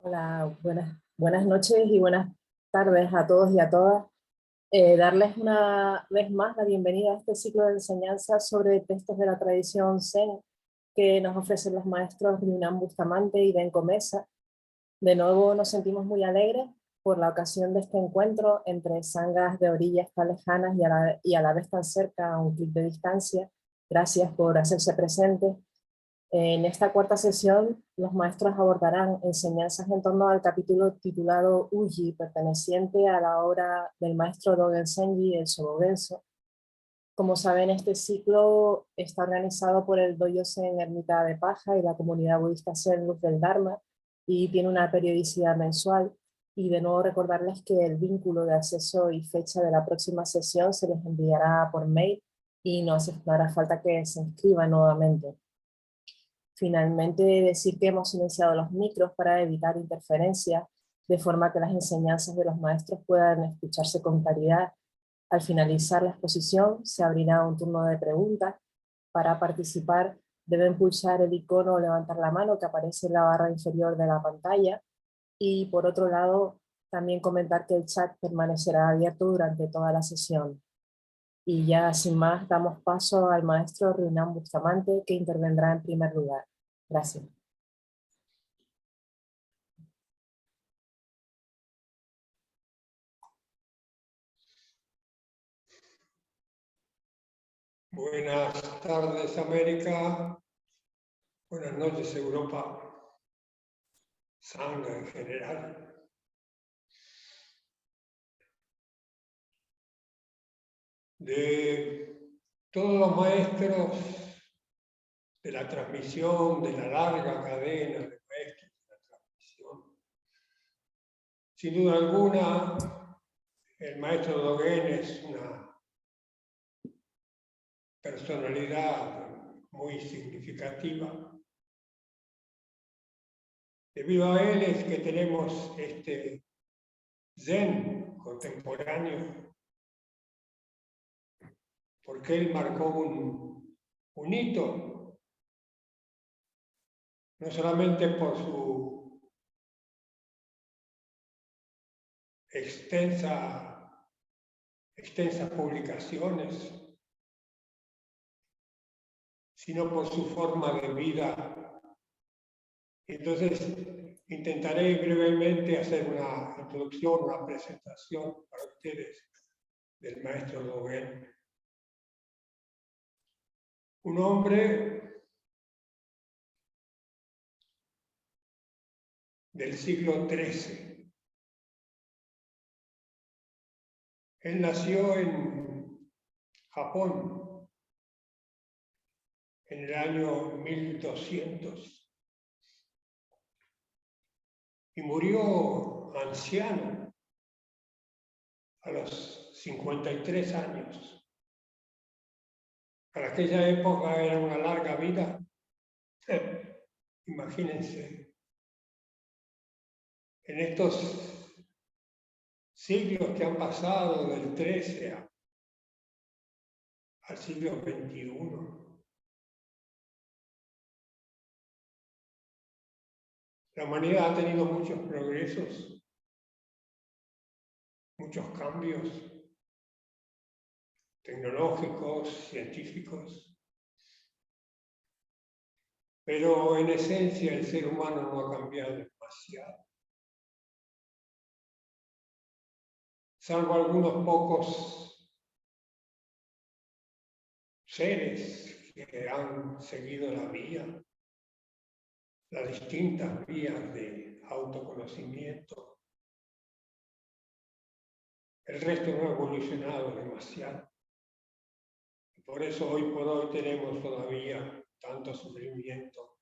Hola, buenas noches y buenas tardes a todos y a todas. Darles una vez más la bienvenida a este ciclo de enseñanza sobre textos de la tradición Zen que nos ofrecen los maestros Ryunam Bustamante y Benko Mesa. De nuevo nos sentimos muy alegres por la ocasión de este encuentro entre sangas de orillas tan lejanas y a la vez tan cerca a un clic de distancia. Gracias por hacerse presentes. En esta cuarta sesión, los maestros abordarán enseñanzas en torno al capítulo titulado Uji, perteneciente a la obra del maestro Dogen Zenji, el Shobogenzo. Como saben, este ciclo está organizado por el Dojo Zen Ermita de Paja y la comunidad budista Zen Luz del Dharma, y tiene una periodicidad mensual. Y de nuevo recordarles que el vínculo de acceso y fecha de la próxima sesión se les enviará por mail y no hará falta que se inscriban nuevamente. Finalmente, decir que hemos silenciado los micros para evitar interferencias, de forma que las enseñanzas de los maestros puedan escucharse con claridad. Al finalizar la exposición, se abrirá un turno de preguntas. Para participar, deben pulsar el icono o levantar la mano que aparece en la barra inferior de la pantalla. Y por otro lado, también comentar que el chat permanecerá abierto durante toda la sesión. Y ya sin más, damos paso al maestro Ryunam Bustamante, que intervendrá en primer lugar. Gracias. Buenas tardes, América. Buenas noches, Europa. Sangha en general. De todos los maestros de la transmisión, de la larga cadena de maestros de la transmisión, sin duda alguna, el maestro Dogen es una personalidad muy significativa. Debido a él es que tenemos este Zen contemporáneo, porque él marcó un hito, no solamente por sus extensas publicaciones, sino por su forma de vida. Entonces, intentaré brevemente hacer una introducción, una presentación para ustedes del maestro Dogen. Un hombre del siglo XIII. Él nació en Japón en el año 1200 y murió anciano a los 53 años. Para aquella época era una larga vida. Imagínense, en estos siglos que han pasado del XIII al siglo XXI, la humanidad ha tenido muchos progresos, muchos cambios tecnológicos, científicos, pero en esencia el ser humano no ha cambiado demasiado. Salvo algunos pocos seres que han seguido la vía, las distintas vías de autoconocimiento. El resto no ha evolucionado demasiado. Por eso hoy por hoy tenemos todavía tanto sufrimiento.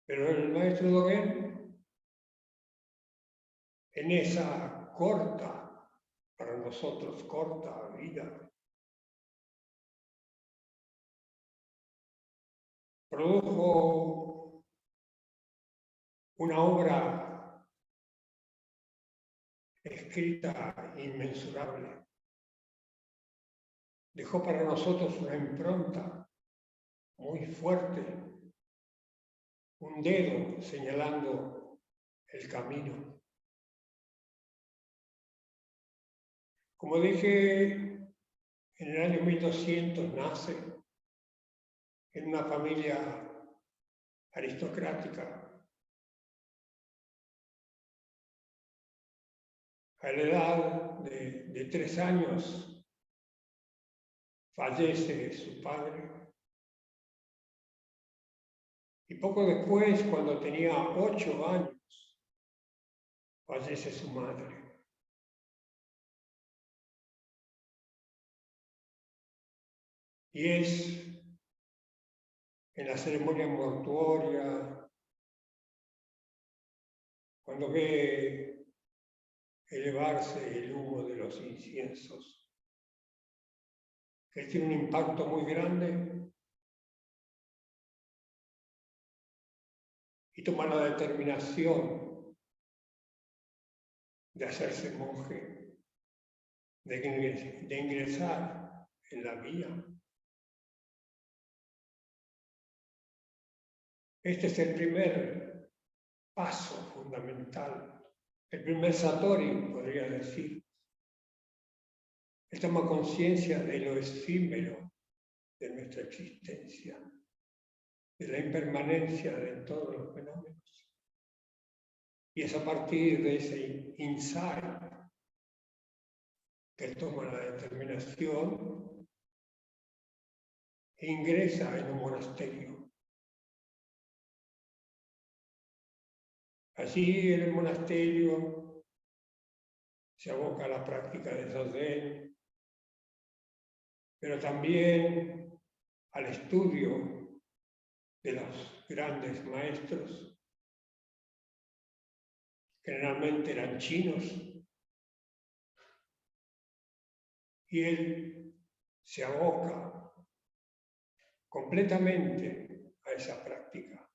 Pero el maestro Dogen, en esa corta, para nosotros corta vida, produjo una obra escrita inmensurable. Dejó para nosotros una impronta muy fuerte, un dedo señalando el camino. Como dije, en el año 1200 nace en una familia aristocrática. A la edad de 3 años fallece su padre. Y poco después, cuando tenía 8 años, fallece su madre. Y es en la ceremonia mortuoria, cuando ve elevarse el humo de los inciensos, que tiene un impacto muy grande y toma la determinación de hacerse monje, de ingresar en la vía. Este es el primer paso fundamental, el primer satori, podría decir. Él toma conciencia de lo efímero de nuestra existencia, de la impermanencia de todos los fenómenos. Y es a partir de ese insight que él toma la determinación e ingresa en un monasterio. Allí en el monasterio se aboca a la práctica de Zazen, pero también al estudio de los grandes maestros. Generalmente eran chinos, y él se aboca completamente a esa práctica,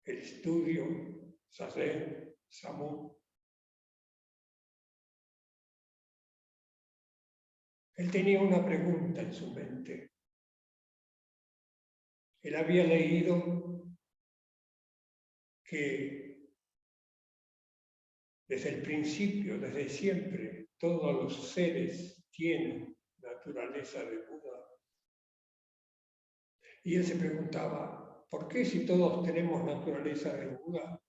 el estudio, Zazen, Samu. Él tenía una pregunta en su mente. Él había leído que desde el principio, desde siempre, todos los seres tienen naturaleza de Buda. Y él se preguntaba, ¿por qué si todos tenemos naturaleza de Buda,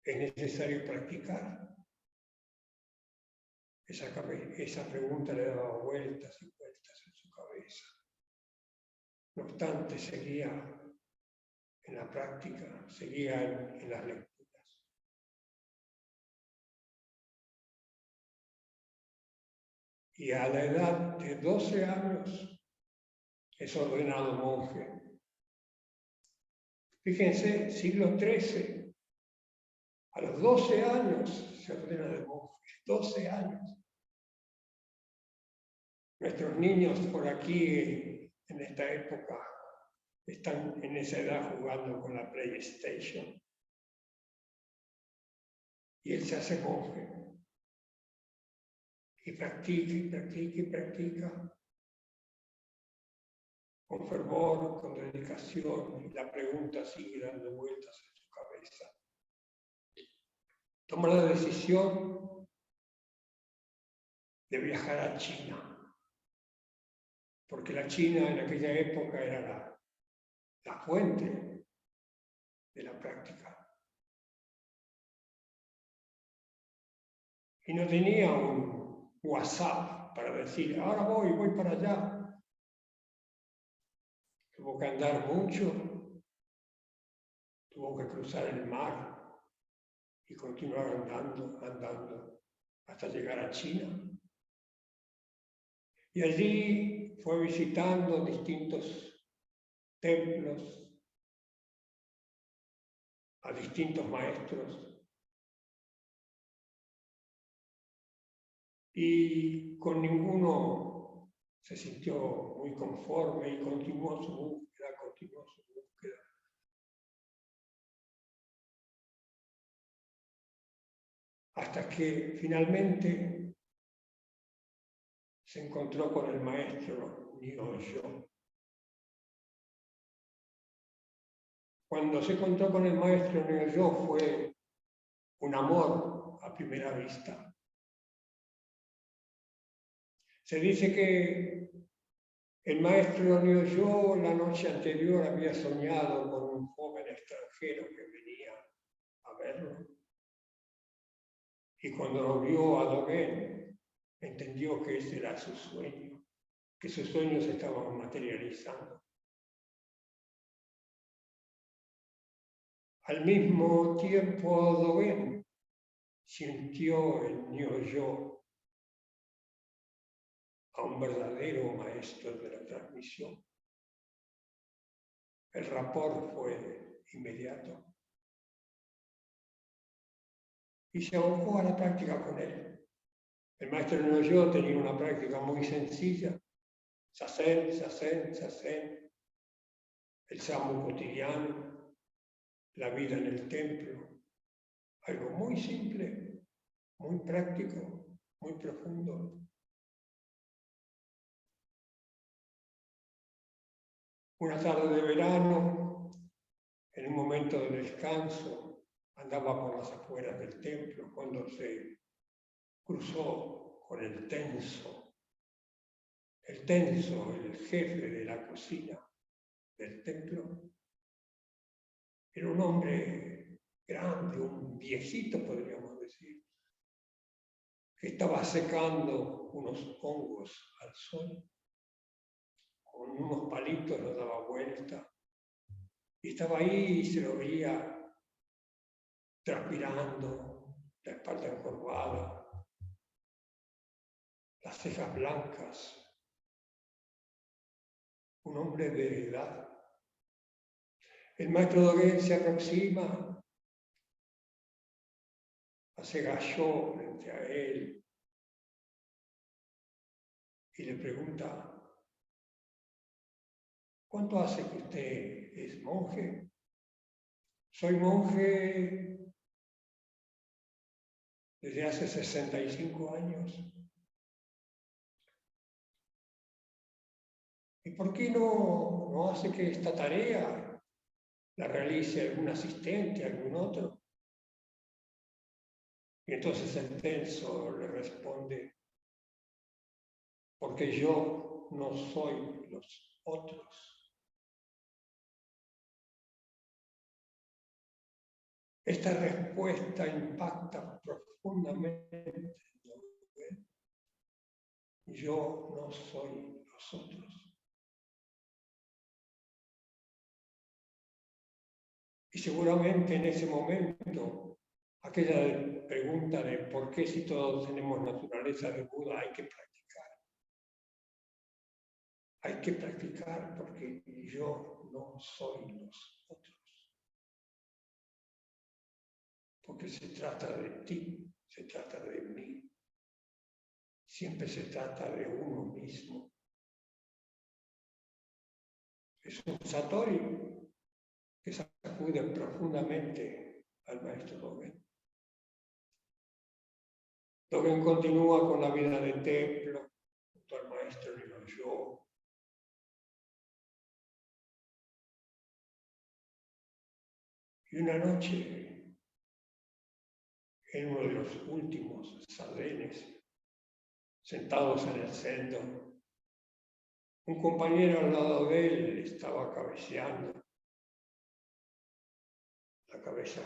es necesario practicar? Esa pregunta le daba vueltas y vueltas en su cabeza. No obstante, seguía en la práctica, seguía en las lecturas. Y a la edad de 12 años es ordenado monje. Fíjense, siglo XIII, a los 12 años se ordena de monje, 12 años. Nuestros niños por aquí, en esta época, están en esa edad jugando con la PlayStation. Y él se hace monje. Y practica, y practica, y practica. Con fervor, con dedicación, y la pregunta sigue dando vueltas en su cabeza. Toma la decisión de viajar a China, porque la China en aquella época era la fuente de la práctica. Y no tenía un WhatsApp para decir, ahora voy para allá. Tuvo que andar mucho, tuvo que cruzar el mar y continuar andando, hasta llegar a China. Y allí fue visitando distintos templos, a distintos maestros, y con ninguno se sintió muy conforme y continuó su búsqueda. Hasta que finalmente se encontró con el maestro Nihonsho. Cuando se encontró con el maestro Nyo fue un amor a primera vista. Se dice que el maestro Nyo la noche anterior había soñado con un joven extranjero que venía a verlo. Y cuando lo vio a Dogen, entendió que ese era su sueño, que sus sueños se estaban materializando. Al mismo tiempo, Dogen sintió en Nyo a un verdadero maestro de la transmisión. El rapport fue inmediato. Y se abocó a la práctica con él. El maestro Nyo tenía una práctica muy sencilla. Zazen, zazen, zazen. El samu cotidiano, la vida en el templo. Algo muy simple, muy práctico, muy profundo. Una tarde de verano, en un momento de descanso, andaba por las afueras del templo cuando se cruzó con el tenso, el jefe de la cocina del templo. Era un hombre grande, un viejito podríamos decir, que estaba secando unos hongos al sol. Con unos palitos los daba vuelta. Y estaba ahí y se lo veía transpirando, la espalda encorvada, las cejas blancas. Un hombre de edad. El maestro Dogen se aproxima, hace galló frente a él y le pregunta: ¿cuánto hace que usted es monje? Soy monje desde hace 65 años. ¿Y por qué no hace que esta tarea la realice algún asistente, algún otro? Y entonces el tenso le responde: porque yo no soy los otros. Esta respuesta impacta profundamente. Yo no soy los otros. Y seguramente en ese momento, aquella pregunta de por qué si todos tenemos naturaleza de Buda, hay que practicar. Hay que practicar porque yo no soy los otros. Porque se trata de ti, se trata de mí. Siempre se trata de uno mismo. Es un satori que sacude profundamente al maestro Dogen. Dogen continúa con la vida de templo junto al maestro Nyo. Y una noche, en uno de los últimos sardenes, sentados en el centro, un compañero al lado de él estaba cabeceando, la cabeza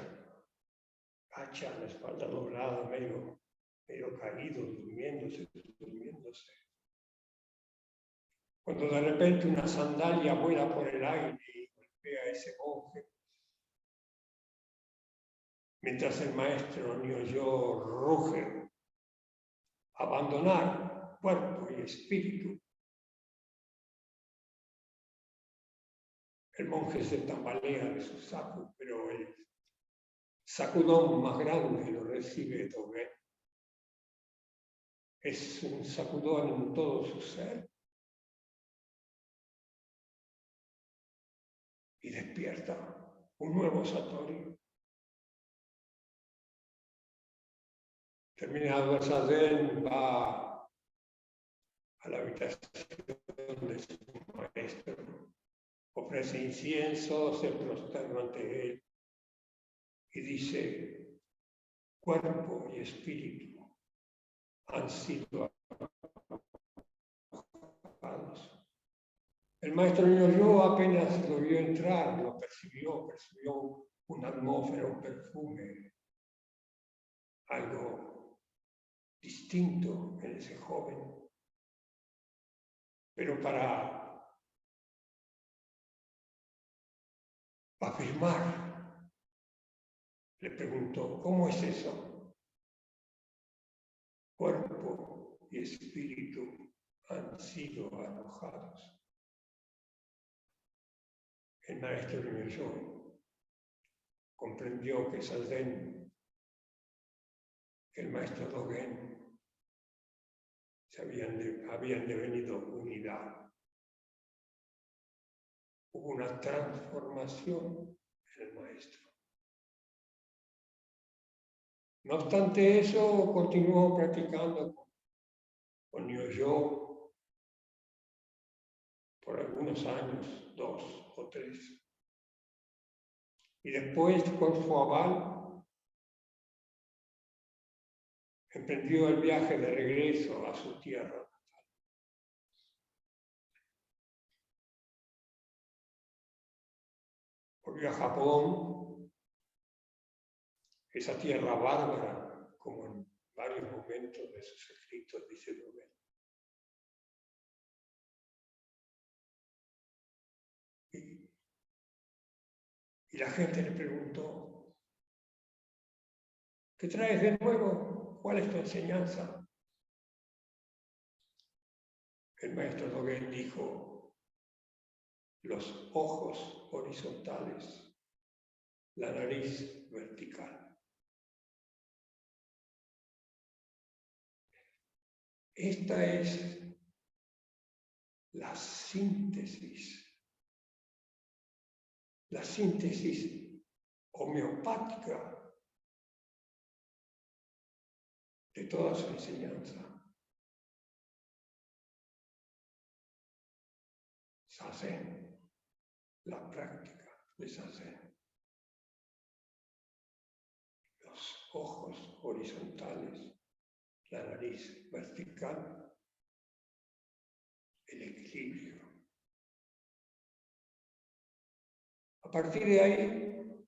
gacha, la espalda doblada, medio caído, durmiéndose. Cuando de repente una sandalia vuela por el aire y golpea a ese monje, mientras el maestro Nyo ruge: abandonar cuerpo y espíritu. El monje se tambalea de su saco, pero el sacudón más grande lo recibe Dogen. Es un sacudón en todo su ser. Y despierta un nuevo satori. Terminado el zazen, va a la habitación de su maestro ofrece incienso, se prosterna ante él y dice: cuerpo y espíritu han sido apagados. El maestro Yo apenas lo vio entrar, lo percibió una atmósfera, un perfume, algo distinto en ese joven. Pero para afirmar, le preguntó: ¿cómo es eso? Cuerpo y espíritu han sido arrojados. El maestro Yo comprendió que Salden, que el maestro Dogen, habían devenido unidad. Hubo una transformación en el maestro. No obstante eso, continuó practicando con Yo por algunos años, 2 o 3. Y después, con su aval, emprendió el viaje de regreso a su tierra. Volvió a Japón, esa tierra bárbara, como en varios momentos de sus escritos dice Dogen. Y la gente le preguntó: ¿qué traes de nuevo? ¿Cuál es tu enseñanza? El maestro Dogen dijo: los ojos horizontales, la nariz vertical. Esta es la síntesis homeopática de toda su enseñanza. Zazen, la práctica de Zazen. Los ojos horizontales, la nariz vertical, el equilibrio. A partir de ahí,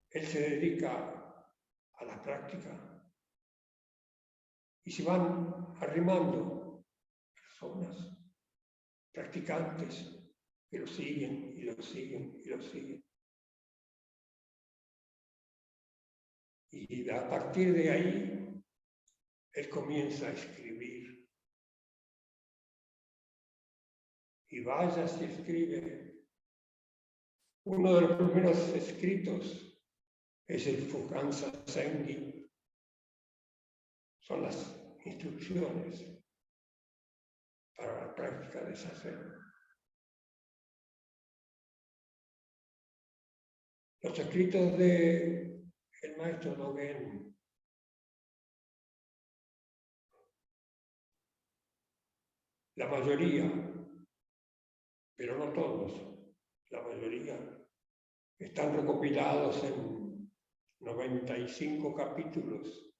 él se dedica a la práctica y se van arrimando personas, practicantes, que lo siguen y lo siguen y lo siguen. Y a partir de ahí, él comienza a escribir. Y vaya si escribe. Uno de los primeros escritos es el Fukan Zazen. Son las instrucciones para la práctica de Zazen. Los escritos del maestro Dogen la mayoría, pero no todos, la mayoría, están recopilados en 95 capítulos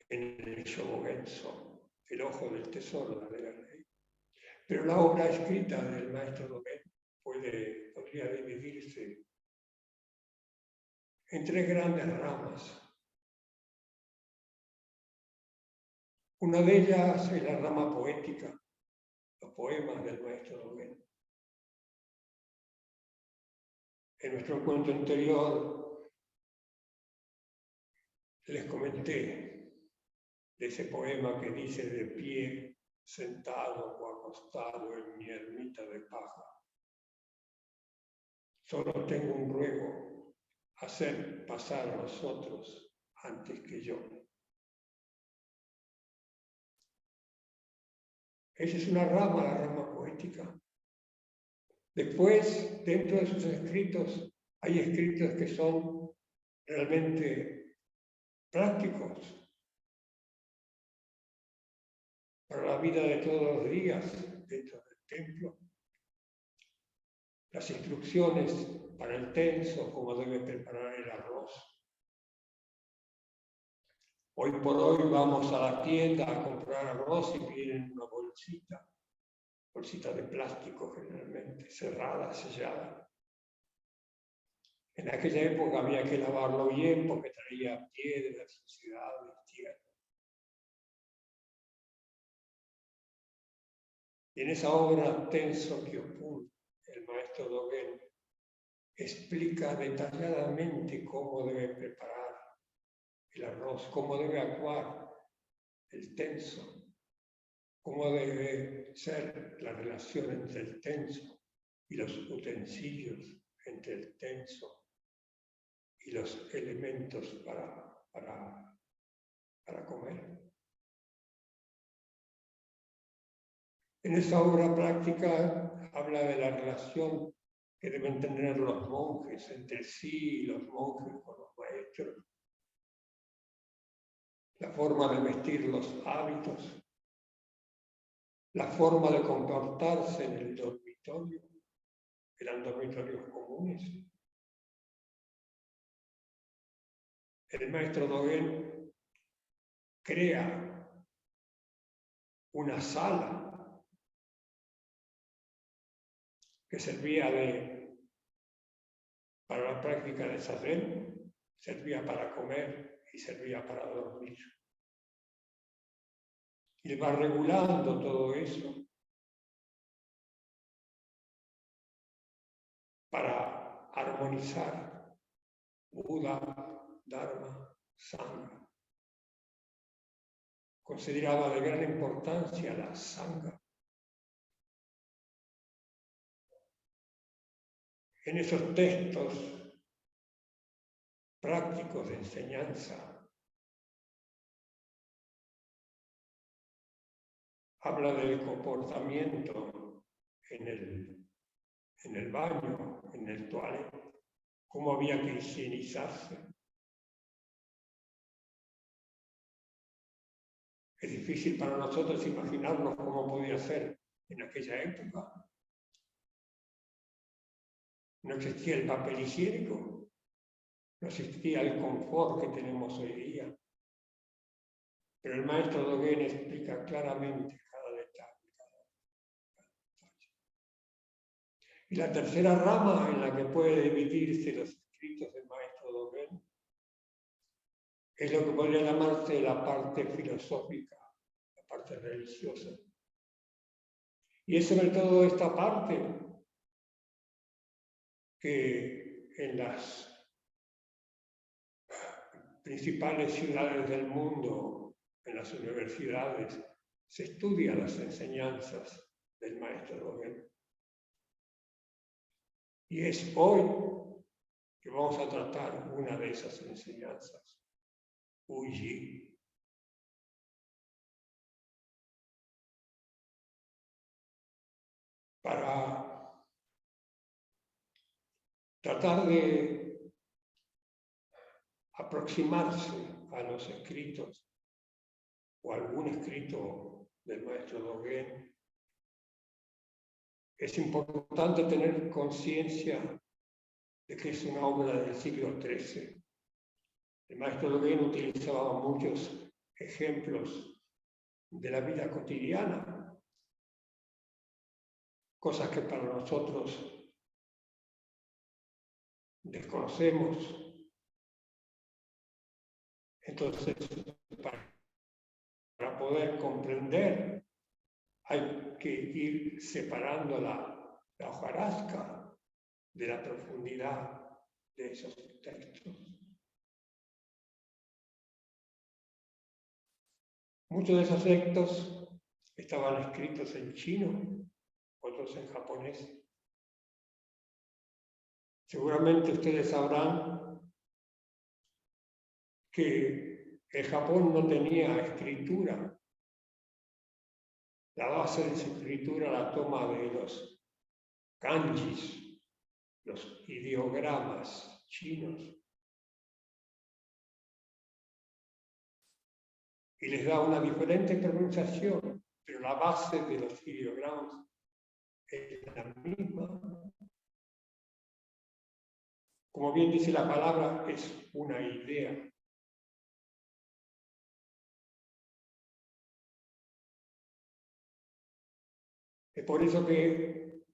en el Shobogenzo, el ojo del tesoro de la ley. Pero la obra escrita del maestro Dogen podría dividirse en 3 grandes ramas. Una de ellas es la rama poética, los poemas del maestro Dogen. En nuestro encuentro anterior les comenté de ese poema que dice: de pie, sentado o acostado en mi ermita de paja, solo tengo un ruego: hacer pasar a los otros antes que yo. Esa es una rama, la rama poética. Después, dentro de sus escritos, hay escritos que son realmente prácticos. para la vida de todos los días dentro del templo. Las instrucciones para el tenso, cómo debe preparar el arroz. Hoy por hoy vamos a la tienda a comprar arroz y vienen una bolsita de plástico generalmente, cerrada, sellada. En aquella época había que lavarlo bien porque traía piedras, suciedades, tierra. Y en esa obra Tenso Kyopun, el maestro Dogen explica detalladamente cómo debe preparar el arroz, cómo debe actuar el tenso, cómo debe ser la relación entre el tenso y los utensilios, entre el tenso y los elementos para comer. En esa obra práctica habla de la relación que deben tener los monjes entre sí y los monjes con los maestros, la forma de vestir, los hábitos, la forma de comportarse en el dormitorio, eran dormitorios comunes. El maestro Dogen crea una sala que servía para la práctica de Zazen, servía para comer y servía para dormir. Y va regulando todo eso para armonizar Buda, Dharma, Sangha. Consideraba de gran importancia la Sangha. En esos textos prácticos de enseñanza habla del comportamiento en el baño, en el toilet, cómo había que higienizarse. Es difícil para nosotros imaginarnos cómo podía ser en aquella época. No existía el papel higiénico, no existía el confort que tenemos hoy día. Pero el maestro Dogen explica claramente cada detalle, Y la tercera rama en la que puede dividirse los escritos del maestro Dogen es lo que podría llamarse la parte filosófica, la parte religiosa. Y es sobre todo esta parte que en las principales ciudades del mundo, en las universidades, se estudian las enseñanzas del maestro Dogen. Y es hoy que vamos a tratar una de esas enseñanzas, Uji. Para tratar de aproximarse a los escritos o algún escrito del maestro Dogen, es importante tener conciencia de que es una obra del siglo XIII. El maestro Dogen utilizaba muchos ejemplos de la vida cotidiana, cosas que para nosotros desconocemos. Entonces, para poder comprender, hay que ir separando la hojarasca de la profundidad de esos textos. Muchos de esos textos estaban escritos en chino, otros en japonés. Seguramente ustedes sabrán que el Japón no tenía escritura. La base de su escritura la toma de los kanjis, los ideogramas chinos. Y les da una diferente pronunciación pero la base de los ideogramas es la misma. Como bien dice la palabra, es una idea. Es por eso que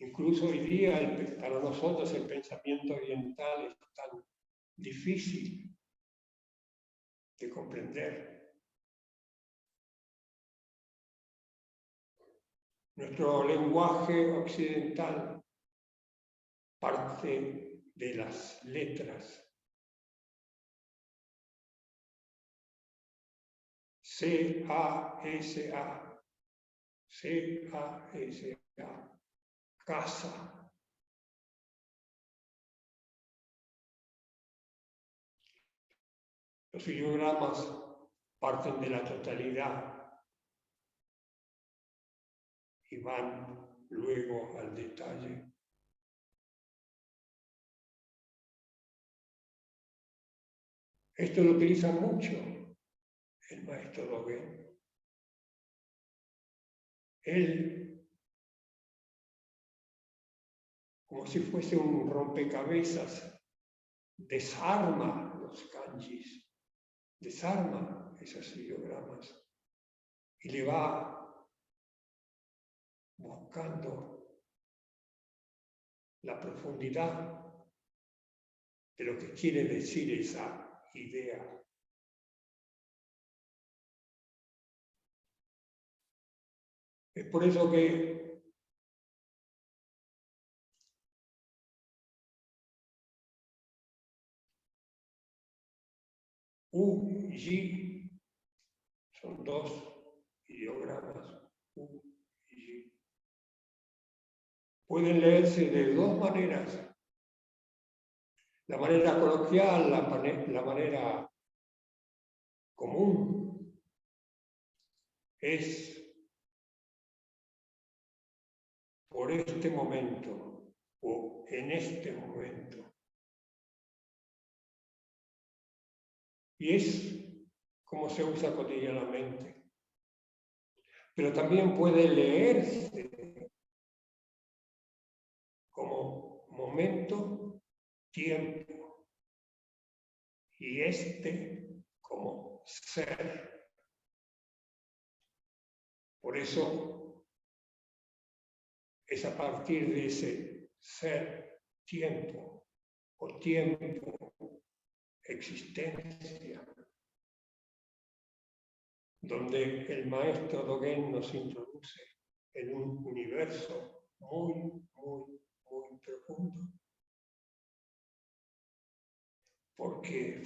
incluso hoy día para nosotros el pensamiento oriental es tan difícil de comprender. Nuestro lenguaje occidental parte de las letras. C-A-S-A, C-A-S-A, casa. Los ideogramas parten de la totalidad y van luego al detalle. Esto lo utiliza mucho el maestro Dogen. Él, como si fuese un rompecabezas, desarma los kanjis, desarma esos ideogramas y le va buscando la profundidad de lo que quiere decir esa idea. Es por eso que U y Yi son dos ideogramas, U y Yi. Pueden leerse de dos maneras. La manera coloquial, la manera común, es por este momento o en este momento. Y es como se usa cotidianamente. Pero también puede leerse como momento, tiempo, y este como ser. Por eso es a partir de ese ser, tiempo, o tiempo, existencia, donde el maestro Dogen nos introduce en un universo muy, muy, muy profundo. Porque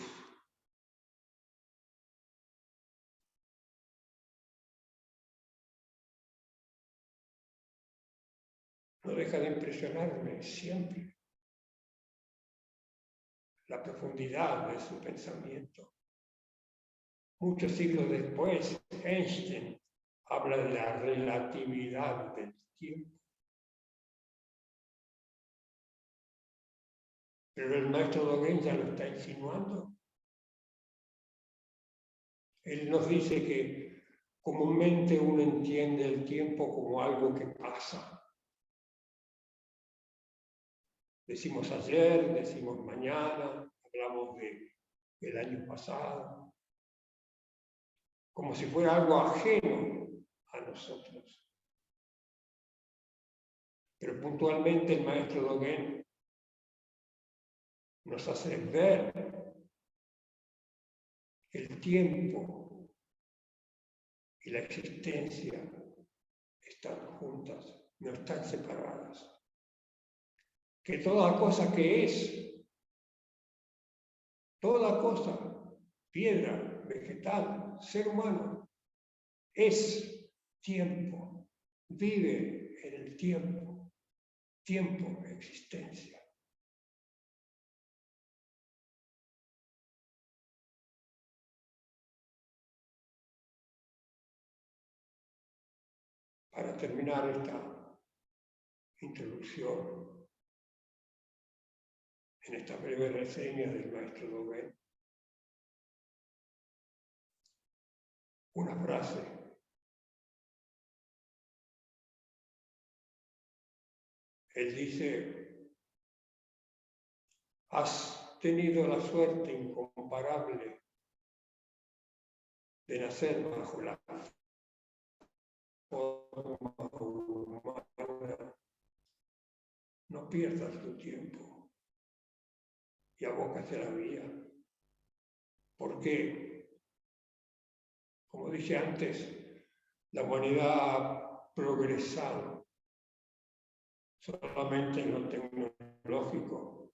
no deja de impresionarme siempre la profundidad de su pensamiento. Muchos siglos después, Einstein habla de la relatividad del tiempo. Pero el maestro Dogen ya lo está insinuando. Él nos dice que comúnmente uno entiende el tiempo como algo que pasa. Decimos ayer, decimos mañana, hablamos del año pasado, como si fuera algo ajeno a nosotros. Pero puntualmente el maestro Dogen nos hace ver el tiempo y la existencia están juntas, no están separadas. Que toda cosa que es, toda cosa, piedra, vegetal, ser humano, es tiempo, vive en el tiempo, tiempo, existencia. Para terminar esta introducción, en esta breve reseña del maestro Dogen, una frase Él dice, has tenido la suerte incomparable de nacer bajo la forma humana. No pierdas tu tiempo y abócate a la vía. Porque, como dije antes, la humanidad ha progresado solamente en lo tecnológico,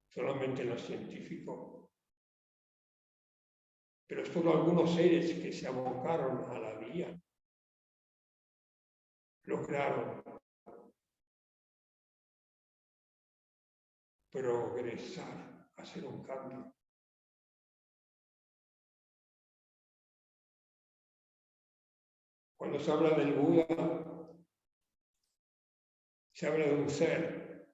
solamente en lo científico. Pero solo algunos seres que se abocaron a la vía lograron progresar, hacer un cambio. Cuando se habla del Buda, se habla de un ser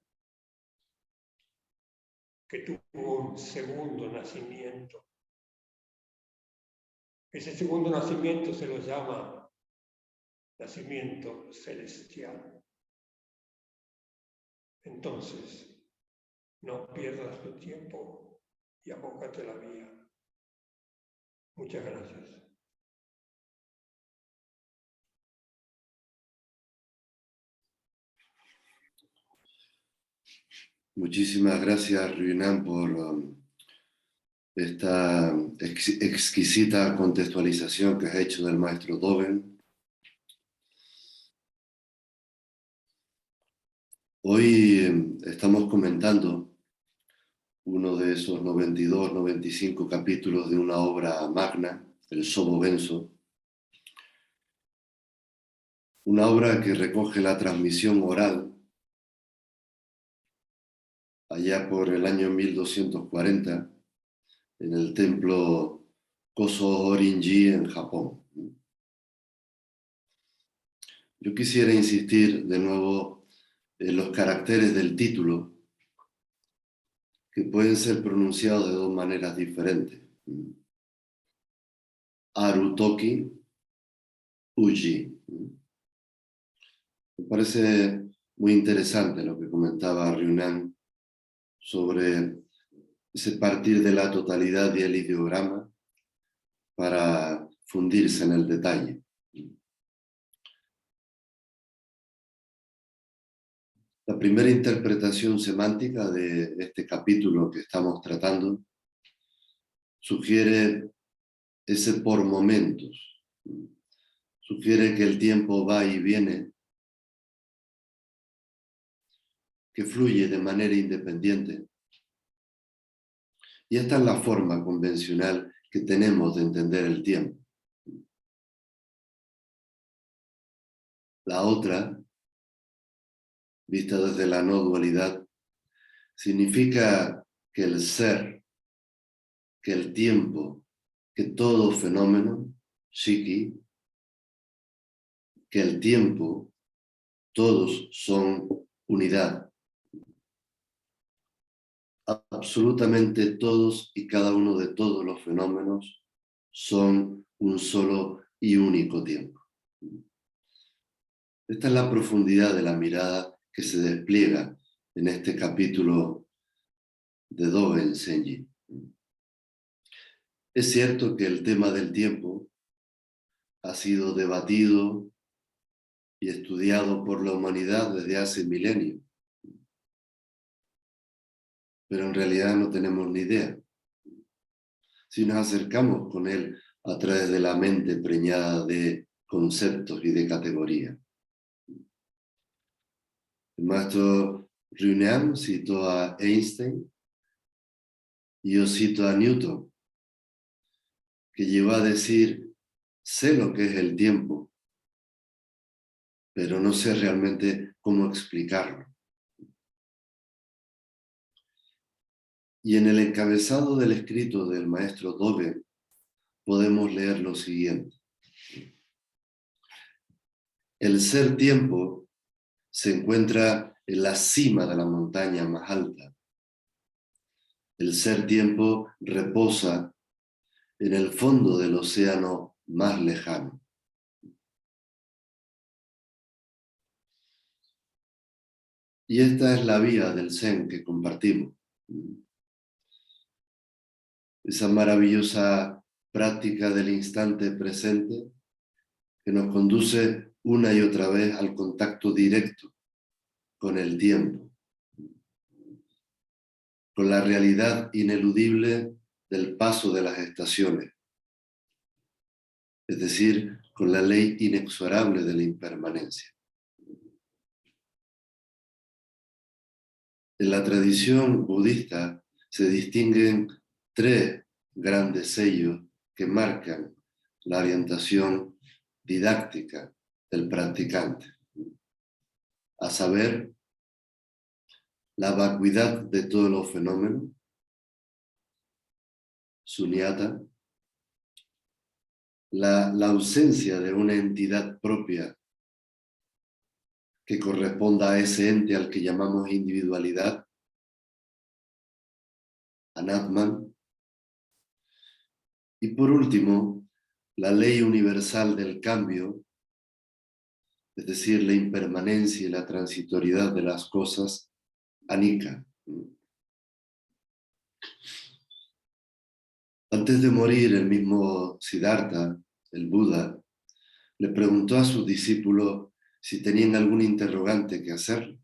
que tuvo un segundo nacimiento. Ese segundo nacimiento se lo llama nacimiento celestial. Entonces, no pierdas tu tiempo y abócate a la vía. Muchas gracias. Muchísimas gracias, Ryunan, por esta exquisita contextualización que has hecho del maestro Dogen. Hoy estamos comentando uno de esos 92, 95 capítulos de una obra magna, el Sobo Benso, una obra que recoge la transmisión oral allá por el año 1240 en el templo Koso Horinji en Japón. Yo quisiera insistir de nuevo en los caracteres del título, que pueden ser pronunciados de dos maneras diferentes. Arutoki, Uji. Me parece muy interesante lo que comentaba Ryunan sobre ese partir de la totalidad del ideograma para fundirse en el detalle. La primera interpretación semántica de este capítulo que estamos tratando sugiere ese por momentos, sugiere que el tiempo va y viene, que fluye de manera independiente. Y esta es la forma convencional que tenemos de entender el tiempo. La otra, vista desde la no dualidad, significa que el ser, que el tiempo, que todo fenómeno, shiki, que el tiempo, todos son unidad. Absolutamente todos y cada uno de todos los fenómenos son un solo y único tiempo. Esta es la profundidad de la mirada que se despliega en este capítulo de Dogen Zenji. Es cierto que el tema del tiempo ha sido debatido y estudiado por la humanidad desde hace milenios, pero en realidad no tenemos ni idea. Si nos acercamos con él a través de la mente preñada de conceptos y de categorías. El maestro Ryunan citó a Einstein y yo cito a Newton, que llegó a decir, sé lo que es el tiempo, pero no sé realmente cómo explicarlo. Y en el encabezado del escrito del maestro Dogen podemos leer lo siguiente. El ser tiempo se encuentra en la cima de la montaña más alta. El ser tiempo reposa en el fondo del océano más lejano. Y esta es la vía del Zen que compartimos. Esa maravillosa práctica del instante presente que nos conduce una y otra vez al contacto directo con el tiempo, con la realidad ineludible del paso de las estaciones, es decir, con la ley inexorable de la impermanencia. En la tradición budista se distinguen tres grandes sellos que marcan la orientación didáctica del practicante, a saber, la vacuidad de todos los fenómenos, sunyata, la ausencia de una entidad propia que corresponda a ese ente al que llamamos individualidad, anatman, y por último, la ley universal del cambio, es decir, la impermanencia y la transitoriedad de las cosas, anicca. Antes de morir, el mismo Siddhartha, el Buda, le preguntó a sus discípulos si tenían algún interrogante que hacerle.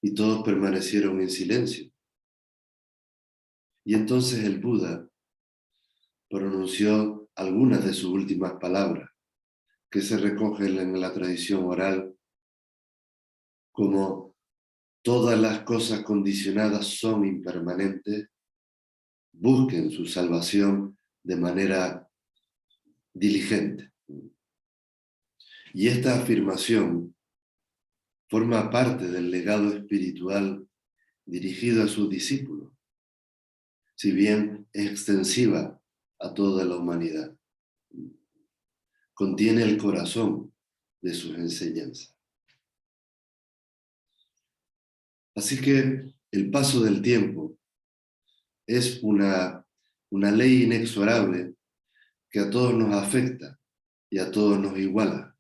Y todos permanecieron en silencio. Y entonces el Buda pronunció algunas de sus últimas palabras, que se recogen en la tradición oral como todas las cosas condicionadas son impermanentes, busquen su salvación de manera diligente. Y esta afirmación forma parte del legado espiritual dirigido a sus discípulos, si bien es extensiva a toda la humanidad. Contiene el corazón de sus enseñanzas. Así que el paso del tiempo es una ley inexorable que a todos nos afecta y a todos nos iguala.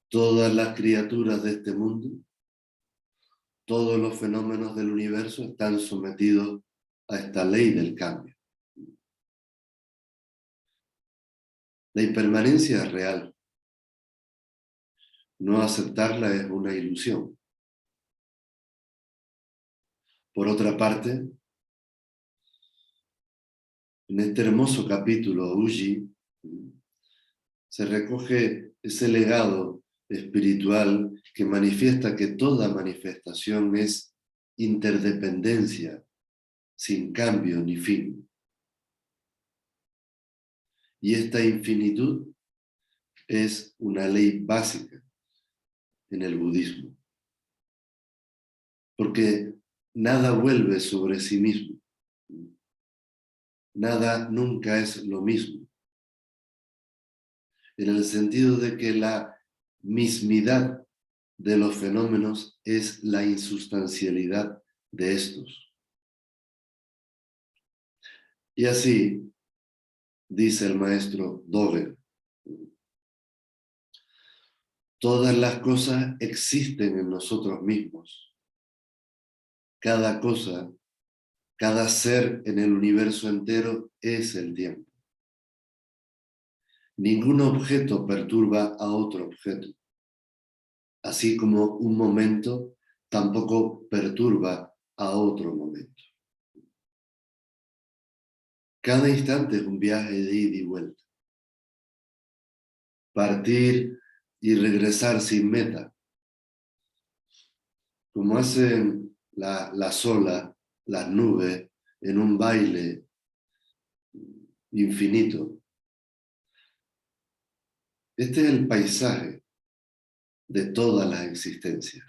Todas las criaturas de este mundo, todos los fenómenos del universo están sometidos a esta ley del cambio. La impermanencia es real. No aceptarla es una ilusión. Por otra parte, en este hermoso capítulo, Uji, se recoge ese legado espiritual que manifiesta que toda manifestación es interdependencia, sin cambio ni fin. Y esta infinitud es una ley básica en el budismo, porque nada vuelve sobre sí mismo, nada nunca es lo mismo, en el sentido de que la mismidad de los fenómenos es la insustancialidad de estos. Y así, dice el maestro Dogen, todas las cosas existen en nosotros mismos. Cada cosa, cada ser en el universo entero es el tiempo. Ningún objeto perturba a otro objeto, así como un momento tampoco perturba a otro momento. Cada instante es un viaje de ida y vuelta. Partir y regresar sin meta, como hacen las olas, las nubes, en un baile infinito. Este es el paisaje de todas las existencias.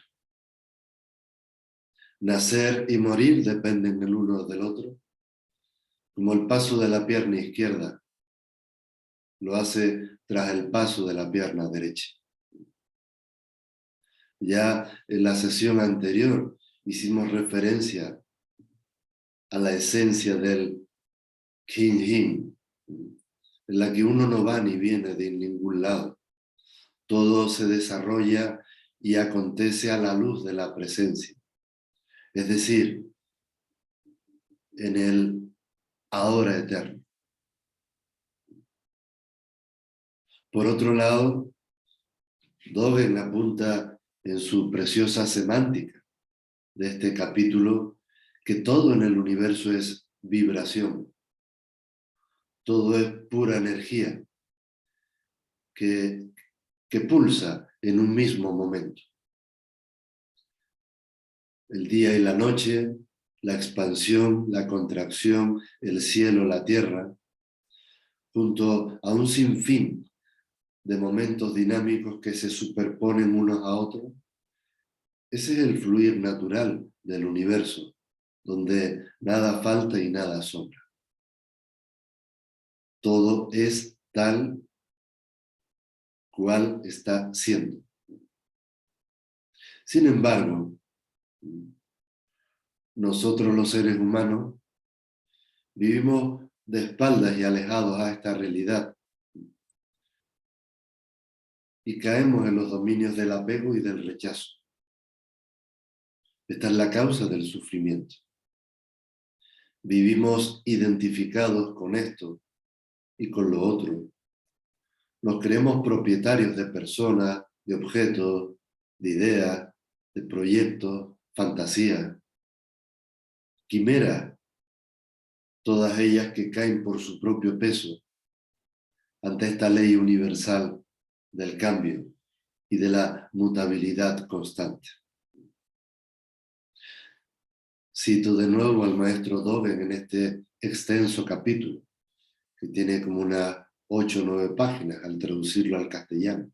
Nacer y morir dependen el uno del otro, como el paso de la pierna izquierda lo hace tras el paso de la pierna derecha. Ya en la sesión anterior hicimos referencia a la esencia del Kin-Hin, en la que uno no va ni viene de ningún lado, Todo se desarrolla y acontece a la luz de la presencia. Es decir, en el ahora eterno. Por otro lado, Dogen apunta en su preciosa semántica de este capítulo que todo en el universo es vibración, todo es pura energía que pulsa en un mismo momento. El día y la noche, la expansión, la contracción, el cielo, la tierra, junto a un sinfín de momentos dinámicos que se superponen unos a otros. Ese es el fluir natural del universo, donde nada falta y nada sobra. Todo es tal cual está siendo. Sin embargo, nosotros los seres humanos vivimos de espaldas y alejados a esta realidad y caemos en los dominios del apego y del rechazo. Esta es la causa del sufrimiento. Vivimos identificados con esto y con lo otro. Nos creemos propietarios de personas, de objetos, de ideas, de proyectos, fantasías, quimeras, todas ellas que caen por su propio peso ante esta ley universal del cambio y de la mutabilidad constante. Cito de nuevo al maestro Dogen en este extenso capítulo, que tiene como unas 8 o 9 páginas al traducirlo al castellano.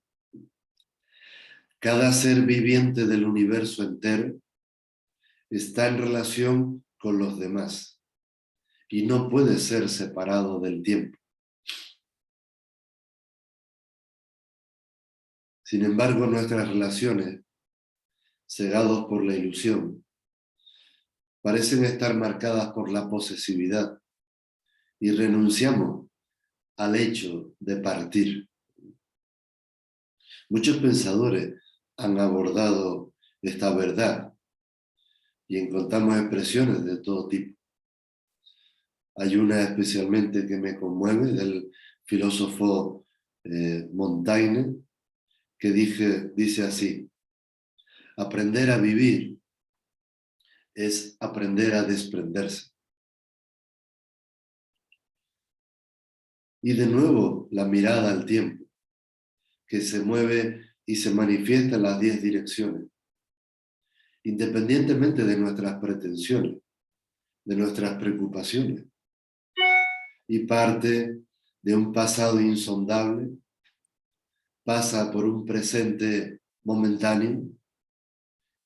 Cada ser viviente del universo entero está en relación con los demás y no puede ser separado del tiempo. Sin embargo, nuestras relaciones, cegados por la ilusión, parecen estar marcadas por la posesividad y renunciamos al hecho de partir. Muchos pensadores han abordado esta verdad y encontramos expresiones de todo tipo. Hay una especialmente que me conmueve del filósofo Montaigne, que dice así: aprender a vivir es aprender a desprenderse. Y de nuevo la mirada al tiempo, que se mueve y se manifiesta en las 10 direcciones, independientemente de nuestras pretensiones, de nuestras preocupaciones, y parte de un pasado insondable, pasa por un presente momentáneo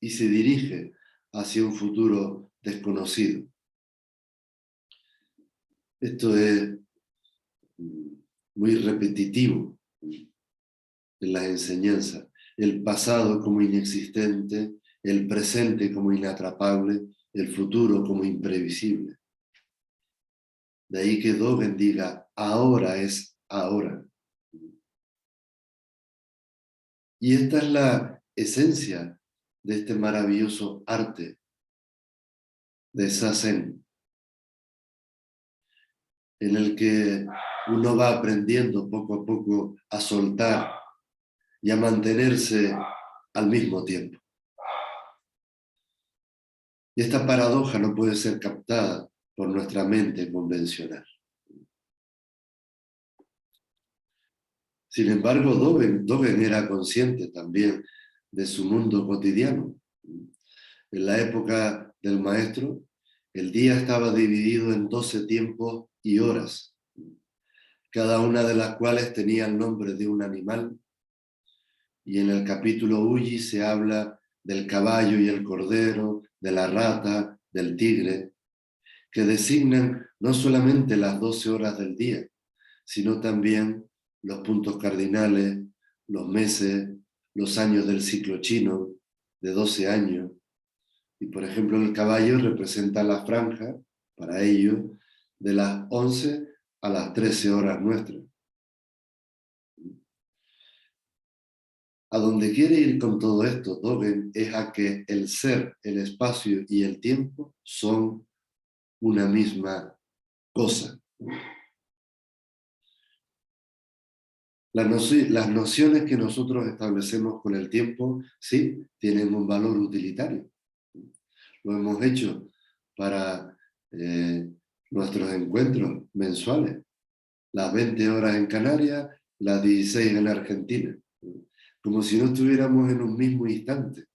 y se dirige hacia un futuro desconocido. Esto es muy repetitivo en las enseñanzas. El pasado como inexistente, el presente como inatrapable, el futuro como imprevisible. De ahí que Dogen diga, ahora es ahora. Y esta es la esencia de este maravilloso arte de Zazen, en el que uno va aprendiendo poco a poco a soltar y a mantenerse al mismo tiempo. Y esta paradoja no puede ser captada por nuestra mente convencional. Sin embargo, Dogen era consciente también de su mundo cotidiano. En la época del maestro, el día estaba dividido en 12 tiempos y horas, cada una de las cuales tenía el nombre de un animal. Y en el capítulo Uji se habla del caballo y el cordero, de la rata, del tigre, que designan no solamente las 12 horas del día, sino también los puntos cardinales, los meses, los años del ciclo chino, de 12 años. Y por ejemplo el caballo representa la franja, para ello, de las 11 a las 13 horas nuestras. A donde quiere ir con todo esto Dogen es a que el ser, el espacio y el tiempo son una misma cosa. Las nociones que nosotros establecemos con el tiempo, sí, tienen un valor utilitario. Lo hemos hecho para nuestros encuentros mensuales. Las 20 horas en Canarias, las 16 en Argentina. Como si no estuviéramos en un mismo instante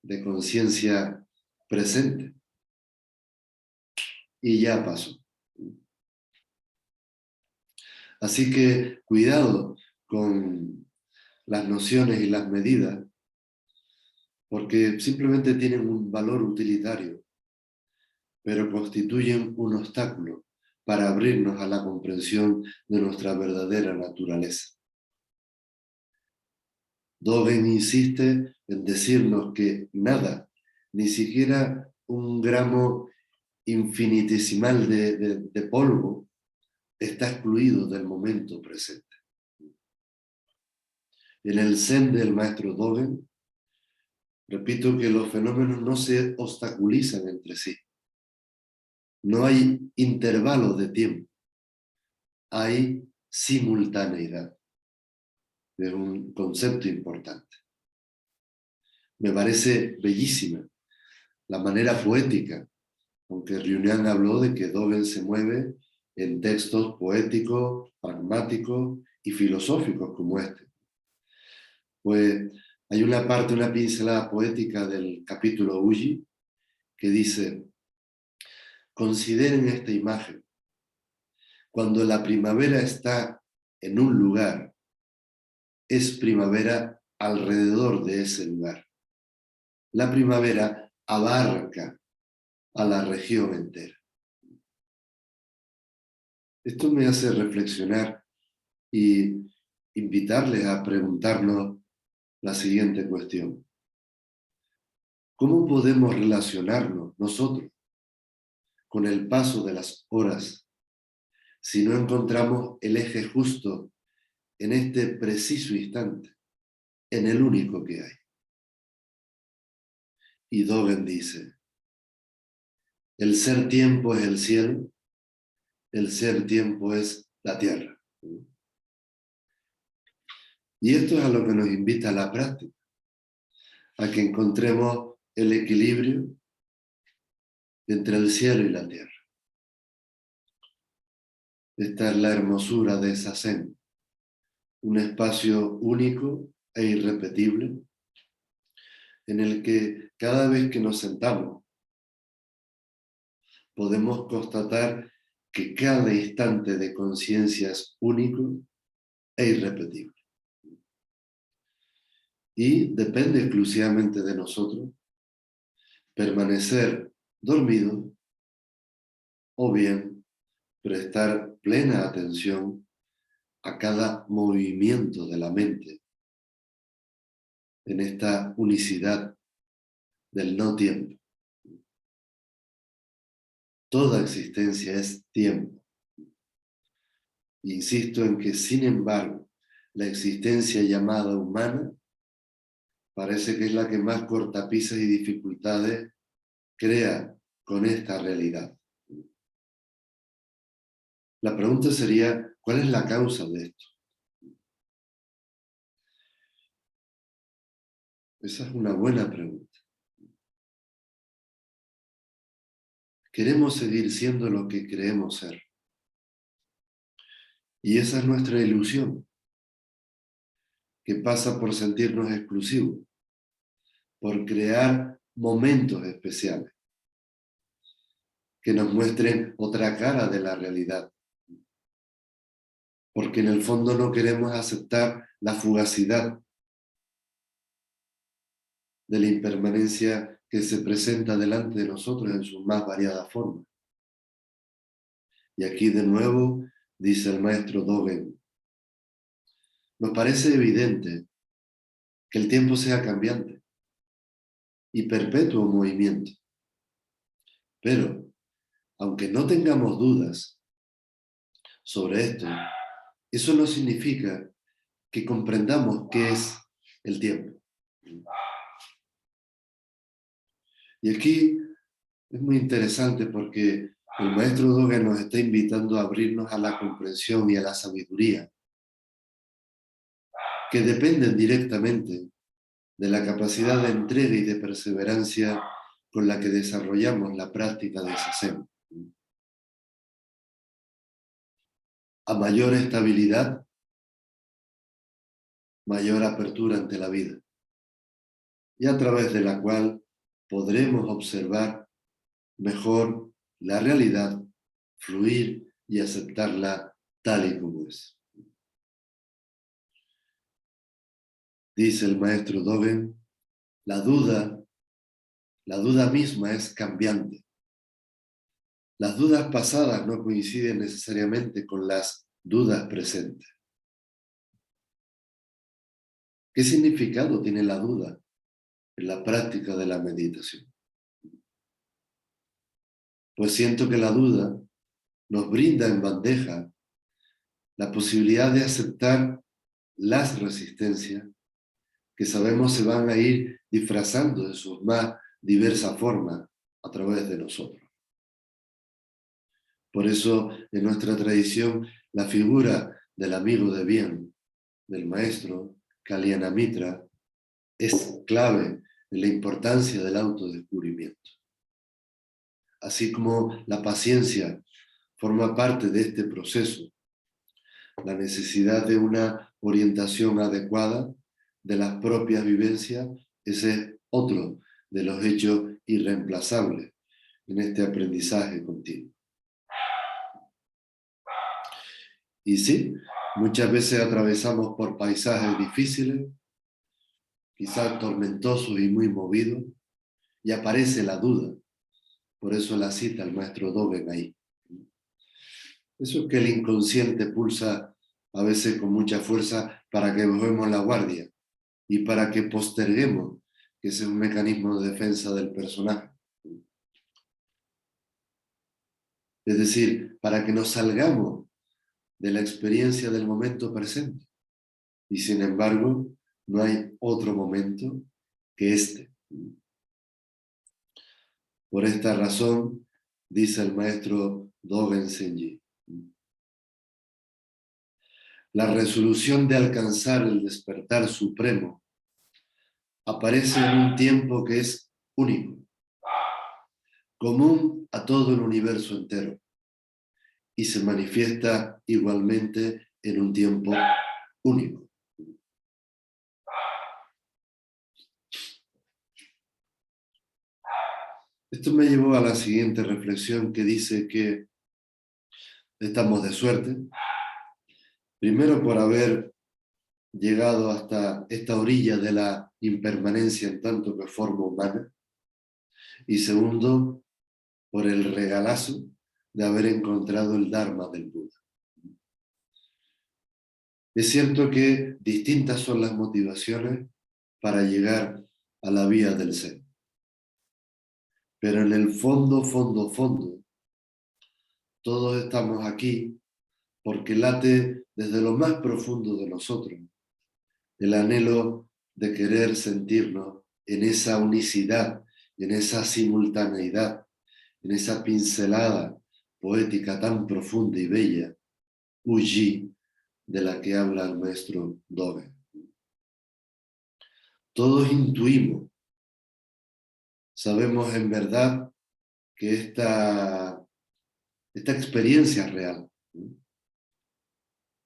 de conciencia presente. Y ya pasó. Así que cuidado con las nociones y las medidas, porque simplemente tienen un valor utilitario, pero constituyen un obstáculo para abrirnos a la comprensión de nuestra verdadera naturaleza. Dogen insiste en decirnos que nada, ni siquiera un gramo infinitesimal de polvo, está excluido del momento presente. En el Zen del maestro Dogen, repito que los fenómenos no se obstaculizan entre sí. No hay intervalos de tiempo, hay simultaneidad. Es un concepto importante. Me parece bellísima la manera poética, aunque Ryunian habló de que Dogen se mueve en textos poéticos, pragmáticos y filosóficos como este. Pues hay una parte, una pincelada poética del capítulo Uji que dice: consideren esta imagen. Cuando la primavera está en un lugar, es primavera alrededor de ese lugar. La primavera abarca a la región entera. Esto me hace reflexionar y invitarles a preguntarnos la siguiente cuestión. ¿Cómo podemos relacionarnos nosotros con el paso de las horas si no encontramos el eje justo en este preciso instante, en el único que hay? Y Dogen dice: el ser tiempo es el cielo, el ser tiempo es la tierra. Y esto es a lo que nos invita la práctica, a que encontremos el equilibrio entre el cielo y la tierra. Esta es la hermosura de esa Zen, un espacio único e irrepetible en el que cada vez que nos sentamos podemos constatar que cada instante de conciencia es único e irrepetible. Y depende exclusivamente de nosotros permanecer dormidos o bien prestar plena atención a cada movimiento de la mente en esta unicidad del no tiempo. Toda existencia es tiempo. Insisto en que, sin embargo, la existencia llamada humana parece que es la que más cortapisas y dificultades crea con esta realidad. La pregunta sería, ¿cuál es la causa de esto? Esa es una buena pregunta. Queremos seguir siendo lo que creemos ser. Y esa es nuestra ilusión, que pasa por sentirnos exclusivos, por crear momentos especiales, que nos muestren otra cara de la realidad. Porque en el fondo no queremos aceptar la fugacidad de la impermanencia que se presenta delante de nosotros en sus más variadas formas. Y aquí de nuevo dice el maestro Dogen: nos parece evidente que el tiempo sea cambiante y perpetuo movimiento. Pero, aunque no tengamos dudas sobre esto, eso no significa que comprendamos qué es el tiempo. Y aquí es muy interesante porque el maestro Dogen nos está invitando a abrirnos a la comprensión y a la sabiduría, que dependen directamente de la capacidad de entrega y de perseverancia con la que desarrollamos la práctica de Zazen. A mayor estabilidad, mayor apertura ante la vida, y a través de la cual podremos observar mejor la realidad, fluir y aceptarla tal y como es. Dice el maestro Dogen, la duda misma es cambiante. Las dudas pasadas no coinciden necesariamente con las dudas presentes. ¿Qué significado tiene la duda en la práctica de la meditación? Pues siento que la duda nos brinda en bandeja la posibilidad de aceptar las resistencias que sabemos se van a ir disfrazando de sus más diversas formas a través de nosotros. Por eso, en nuestra tradición, la figura del amigo de bien, del maestro Kalyana Mitra, es clave en la importancia del autodescubrimiento. Así como la paciencia forma parte de este proceso, la necesidad de una orientación adecuada de las propias vivencias, ese es otro de los hechos irreemplazables en este aprendizaje continuo. Y sí, muchas veces atravesamos por paisajes difíciles, quizás tormentosos y muy movidos, y aparece la duda. Por eso la cita el maestro Dogen ahí. Eso es que el inconsciente pulsa a veces con mucha fuerza para que bajemos la guardia y para que posterguemos, que ese es un mecanismo de defensa del personaje. Es decir, para que nos salgamos de la experiencia del momento presente. Y sin embargo, no hay otro momento que este. Por esta razón, dice el maestro Dogen Zenji, la resolución de alcanzar el despertar supremo aparece en un tiempo que es único, común a todo el universo entero, y se manifiesta igualmente en un tiempo único. Esto me llevó a la siguiente reflexión que dice que estamos de suerte, primero por haber llegado hasta esta orilla de la impermanencia en tanto que forma humana, y segundo, por el regalazo de haber encontrado el Dharma del Buda. Es cierto que distintas son las motivaciones para llegar a la vía del Zen, pero en el fondo, todos estamos aquí porque late desde lo más profundo de nosotros el anhelo de querer sentirnos en esa unicidad, en esa simultaneidad, en esa pincelada poética tan profunda y bella, Uji, de la que habla el maestro Dogen. Todos intuimos, sabemos en verdad que esta experiencia es real.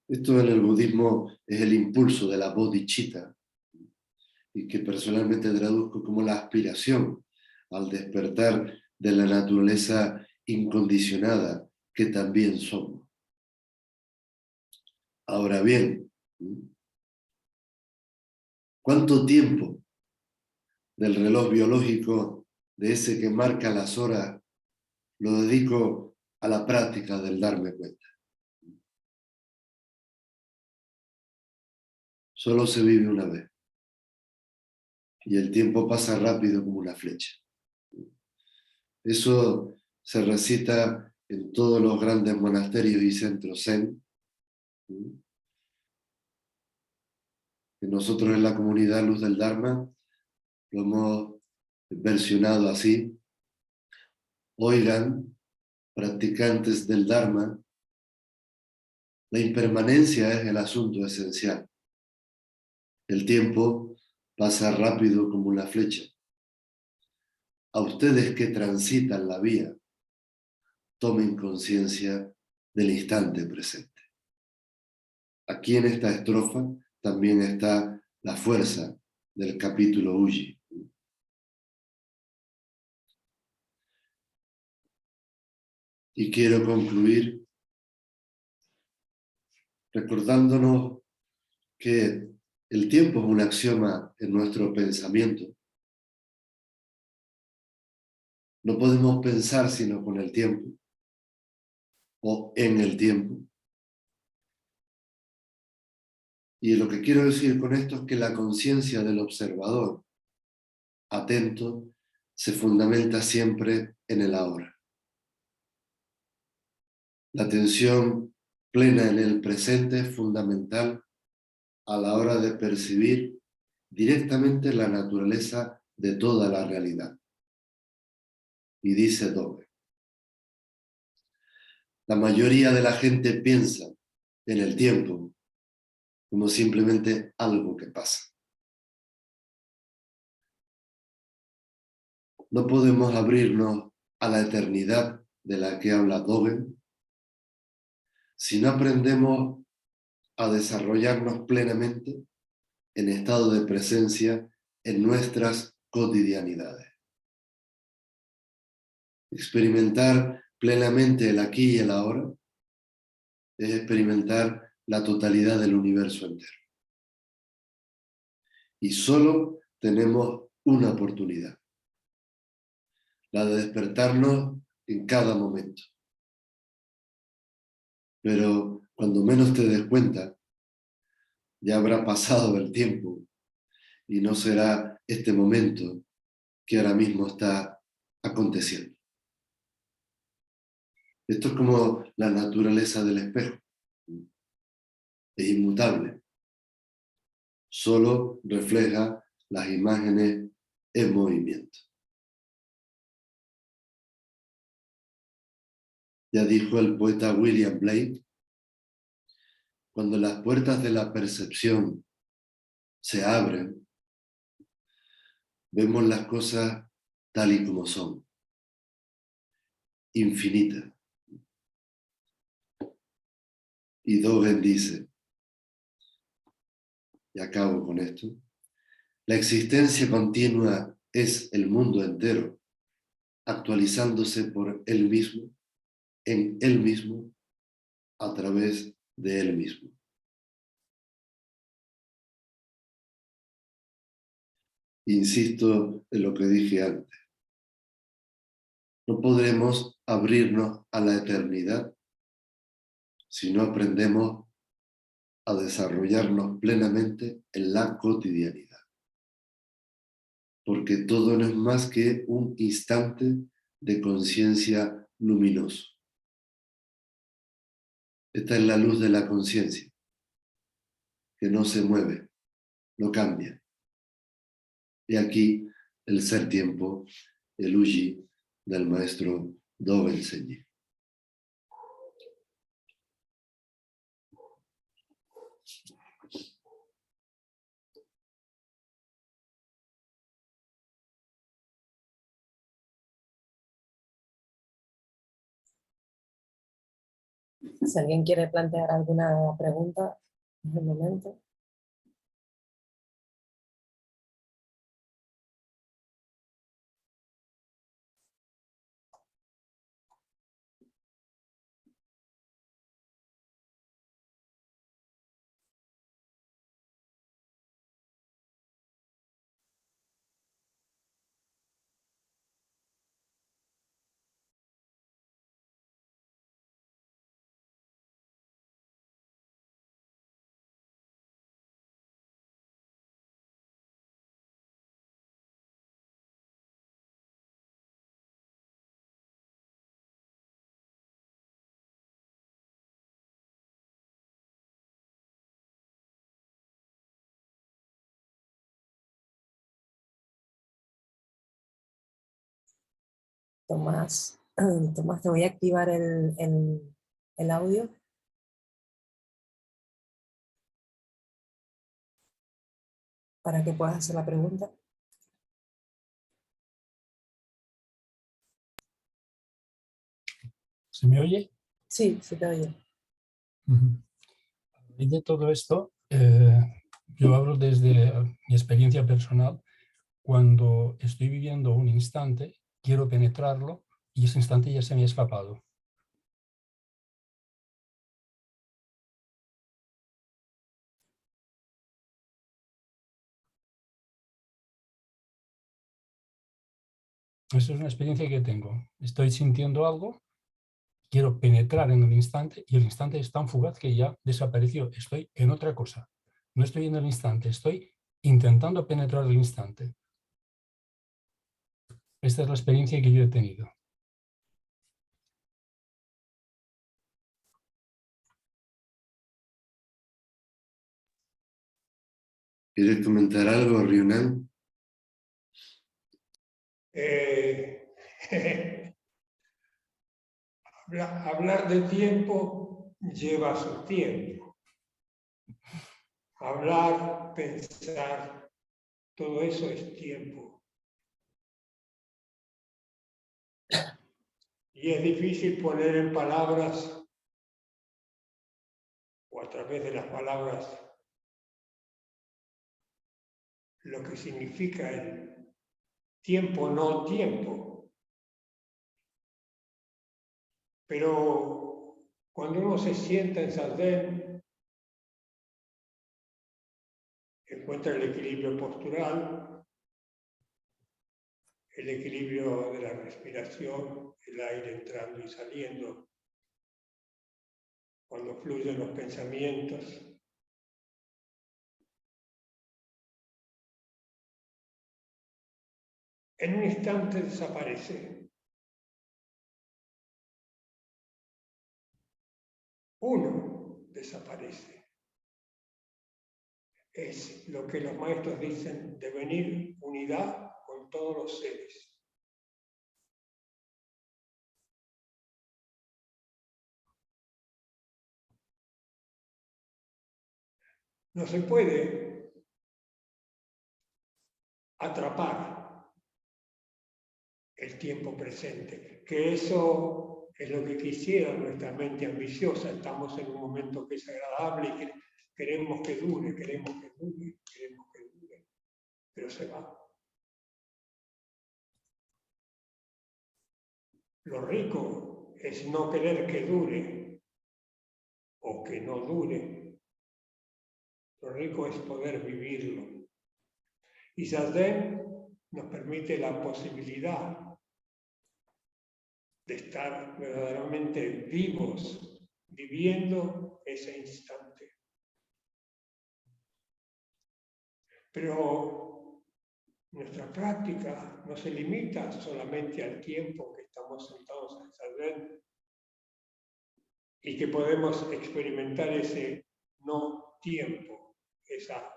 Esto en el budismo es el impulso de la bodhicitta, y que personalmente traduzco como la aspiración al despertar de la naturaleza incondicionada que también somos. Ahora bien, ¿cuánto tiempo del reloj biológico, de ese que marca las horas, lo dedico a la práctica del darme cuenta? Solo se vive una vez. Y el tiempo pasa rápido como una flecha. Eso se recita en todos los grandes monasterios y centros zen, en que nosotros en la comunidad Luz del Dharma lo hemos versionado así. Oigan, practicantes del Dharma, la impermanencia es el asunto esencial. El tiempo pasa rápido como una flecha. A ustedes que transitan la vía, tomen conciencia del instante presente. Aquí en esta estrofa también está la fuerza del capítulo Uji. Y quiero concluir recordándonos que el tiempo es un axioma en nuestro pensamiento. No podemos pensar sino con el tiempo o en el tiempo. Y lo que quiero decir con esto es que la conciencia del observador atento se fundamenta siempre en el ahora. La atención plena en el presente es fundamental a la hora de percibir directamente la naturaleza de toda la realidad. Y dice Dogen: la mayoría de la gente piensa en el tiempo como simplemente algo que pasa. No podemos abrirnos a la eternidad de la que habla Dogen si no aprendemos a desarrollarnos plenamente en estado de presencia en nuestras cotidianidades. Experimentar plenamente el aquí y el ahora es experimentar la totalidad del universo entero. Y solo tenemos una oportunidad, la de despertarnos en cada momento. Pero cuando menos te des cuenta, ya habrá pasado el tiempo y no será este momento que ahora mismo está aconteciendo. Esto es como la naturaleza del espejo. Es inmutable. Solo refleja las imágenes en movimiento. Ya dijo el poeta William Blake: cuando las puertas de la percepción se abren, vemos las cosas tal y como son, infinitas. Y Dogen dice, y acabo con esto: la existencia continua es el mundo entero, actualizándose por él mismo, en él mismo, a través de él mismo. Insisto en lo que dije antes. No podremos abrirnos a la eternidad si no aprendemos a desarrollarnos plenamente en la cotidianidad. Porque todo no es más que un instante de conciencia luminoso. Esta es la luz de la conciencia, que no se mueve, no cambia. Y aquí el ser tiempo, el Uji del maestro Dogen Zenji. Si alguien quiere plantear alguna pregunta, en el momento. Tomás, Tomás, te voy a activar el audio. Para que puedas hacer la pregunta. ¿Se me oye? Sí, se te oye. Y de todo esto, yo hablo desde mi experiencia personal. Cuando estoy viviendo un instante, quiero penetrarlo y ese instante ya se me ha escapado. Esa es una experiencia que tengo. Estoy sintiendo algo, quiero penetrar en el instante y el instante es tan fugaz que ya desapareció. Estoy en otra cosa. No estoy en el instante, estoy intentando penetrar el instante. Esta es la experiencia que yo he tenido. ¿Quieres comentar algo, Ryunan? Hablar de tiempo lleva su tiempo. Hablar, pensar, todo eso es tiempo. Y es difícil poner en palabras, o a través de las palabras, lo que significa el tiempo, no tiempo. Pero cuando uno se sienta en Sardén, encuentra el equilibrio postural, el equilibrio de la respiración, el aire entrando y saliendo, cuando fluyen los pensamientos. En un instante desaparece. Uno desaparece. Es lo que los maestros dicen, devenir unidad con todos los seres. No se puede atrapar el tiempo presente, que eso es lo que quisiera nuestra mente ambiciosa. Estamos en un momento que es agradable y que queremos que dure, pero se va. Lo rico es no querer que dure o que no dure. Lo rico es poder vivirlo. Y Sardén nos permite la posibilidad de estar verdaderamente vivos, viviendo ese instante. Pero nuestra práctica no se limita solamente al tiempo que estamos sentados en Sardén y que podemos experimentar ese no tiempo, esa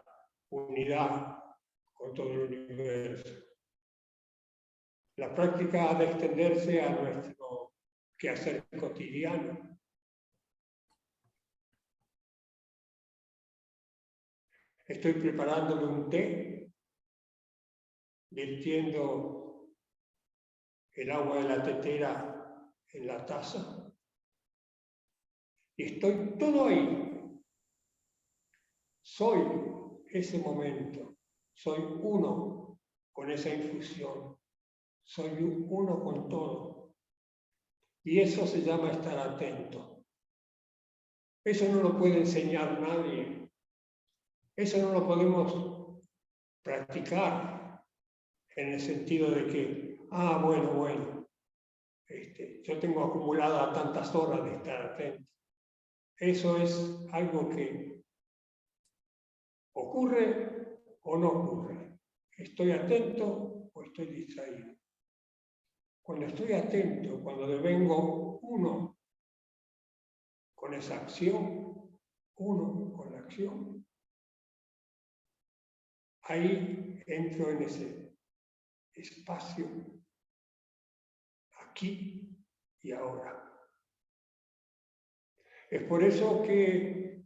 unidad con todo el universo. La práctica ha de extenderse a nuestro quehacer cotidiano. Estoy preparándole un té, vertiendo el agua de la tetera en la taza. Y estoy todo ahí. Soy ese momento. Soy uno con esa infusión. Soy uno con todo. Y eso se llama estar atento. Eso no lo puede enseñar nadie. Eso no lo podemos practicar en el sentido de que, bueno, yo tengo acumulada tantas horas de estar atento. Eso es algo que ocurre o no ocurre. ¿Estoy atento o estoy distraído? Cuando estoy atento, cuando devengo uno con esa acción, uno con la acción, ahí entro en ese espacio aquí y ahora. Es por eso que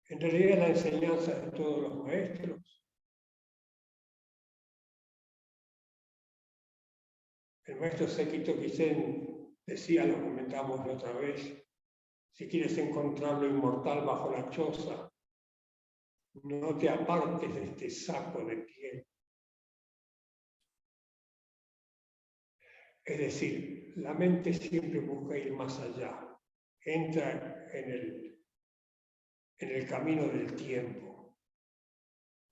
en realidad la enseñanza de todos los maestros, el maestro Sekito Kisen decía, lo comentamos la otra vez, si quieres encontrar lo inmortal bajo la choza, no te apartes de este saco de piel. Es decir, la mente siempre busca ir más allá, entra en el camino del tiempo,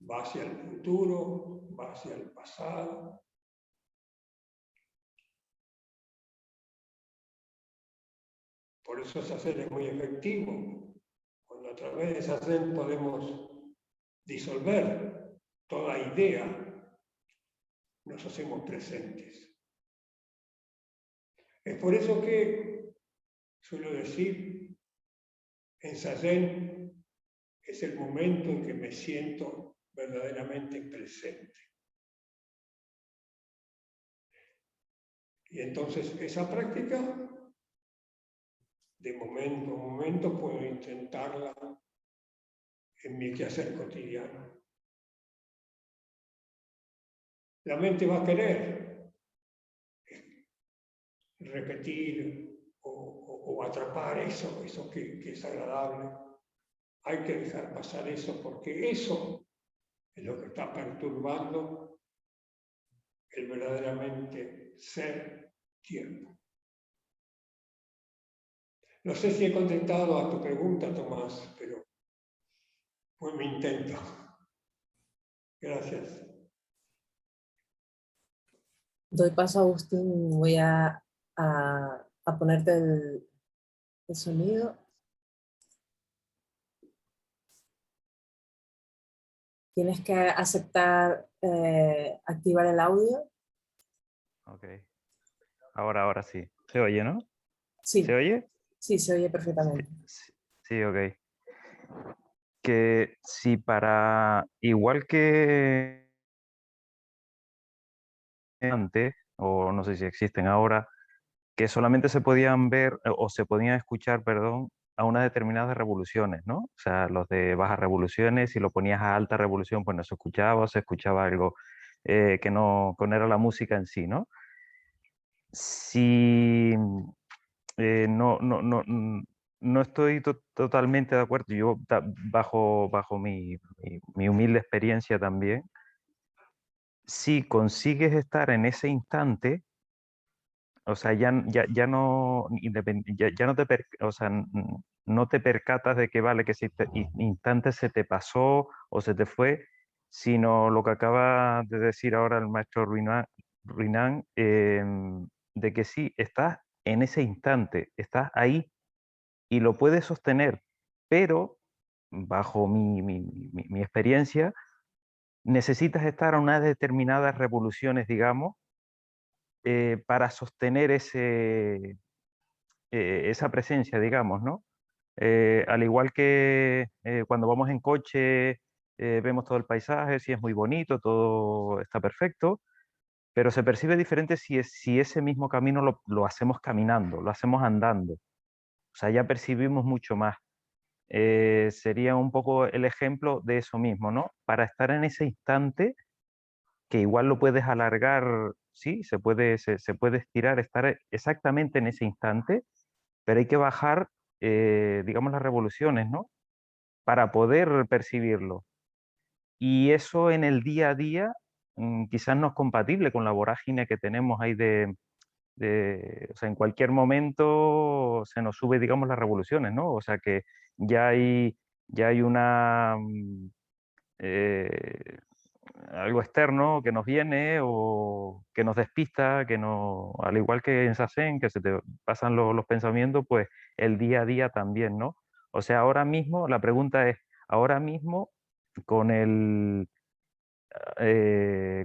va hacia el futuro, va hacia el pasado. Por eso Zazen es muy efectivo, cuando a través de Zazen podemos disolver toda idea, nos hacemos presentes. Es por eso que suelo decir, en Zazen es el momento en que me siento verdaderamente presente. Y entonces esa práctica, de momento a momento, puedo intentarla en mi quehacer cotidiano. La mente va a querer repetir o atrapar eso que es agradable. Hay que dejar pasar eso porque eso es lo que está perturbando el verdaderamente ser tiempo. No sé si he contestado a tu pregunta, Tomás, pero fue mi intento. Gracias. Doy paso a Agustín, voy a ponerte el sonido. Tienes que aceptar activar el audio. Ok. Ahora sí. ¿Se oye, no? Sí, ¿Se oye? sí, se oye perfectamente. Sí, ok. Que si para, igual que antes, o no sé si existen ahora, que solamente se podían ver o se podían escuchar, perdón, a unas determinadas revoluciones, ¿no? O sea, los de bajas revoluciones, si lo ponías a alta revolución, pues no se escuchaba, o se escuchaba algo que no era la música en sí, ¿no? Si no estoy totalmente de acuerdo. Yo, bajo mi humilde experiencia también, si consigues estar en ese instante, o sea, ya no, ya no o sea, no te percatas de que vale, que ese instante se te pasó o se te fue, sino lo que acaba de decir ahora el maestro Ruinán, de que sí, estás en ese instante, estás ahí y lo puedes sostener, pero bajo mi experiencia, necesitas estar a unas determinadas revoluciones, digamos, para sostener esa presencia, digamos, ¿no? Al igual que cuando vamos en coche, vemos todo el paisaje, sí es muy bonito, todo está perfecto, pero se percibe diferente si ese mismo camino lo hacemos caminando, lo hacemos andando. O sea, ya percibimos mucho más. Sería un poco el ejemplo de eso mismo, ¿no? Para estar en ese instante, que igual lo puedes alargar, sí, se puede estirar, estar exactamente en ese instante, pero hay que bajar, digamos, las revoluciones, ¿no? Para poder percibirlo. Y eso en el día a día quizás no es compatible con la vorágine que tenemos ahí o sea, en cualquier momento se nos sube, digamos, las revoluciones, ¿no? O sea que ya ya hay eh, algo externo que nos viene o que nos despista, que no, al igual que en Sazen, que se te pasan los pensamientos, pues el día a día también, ¿no? O sea, ahora mismo, la pregunta es, ahora mismo, con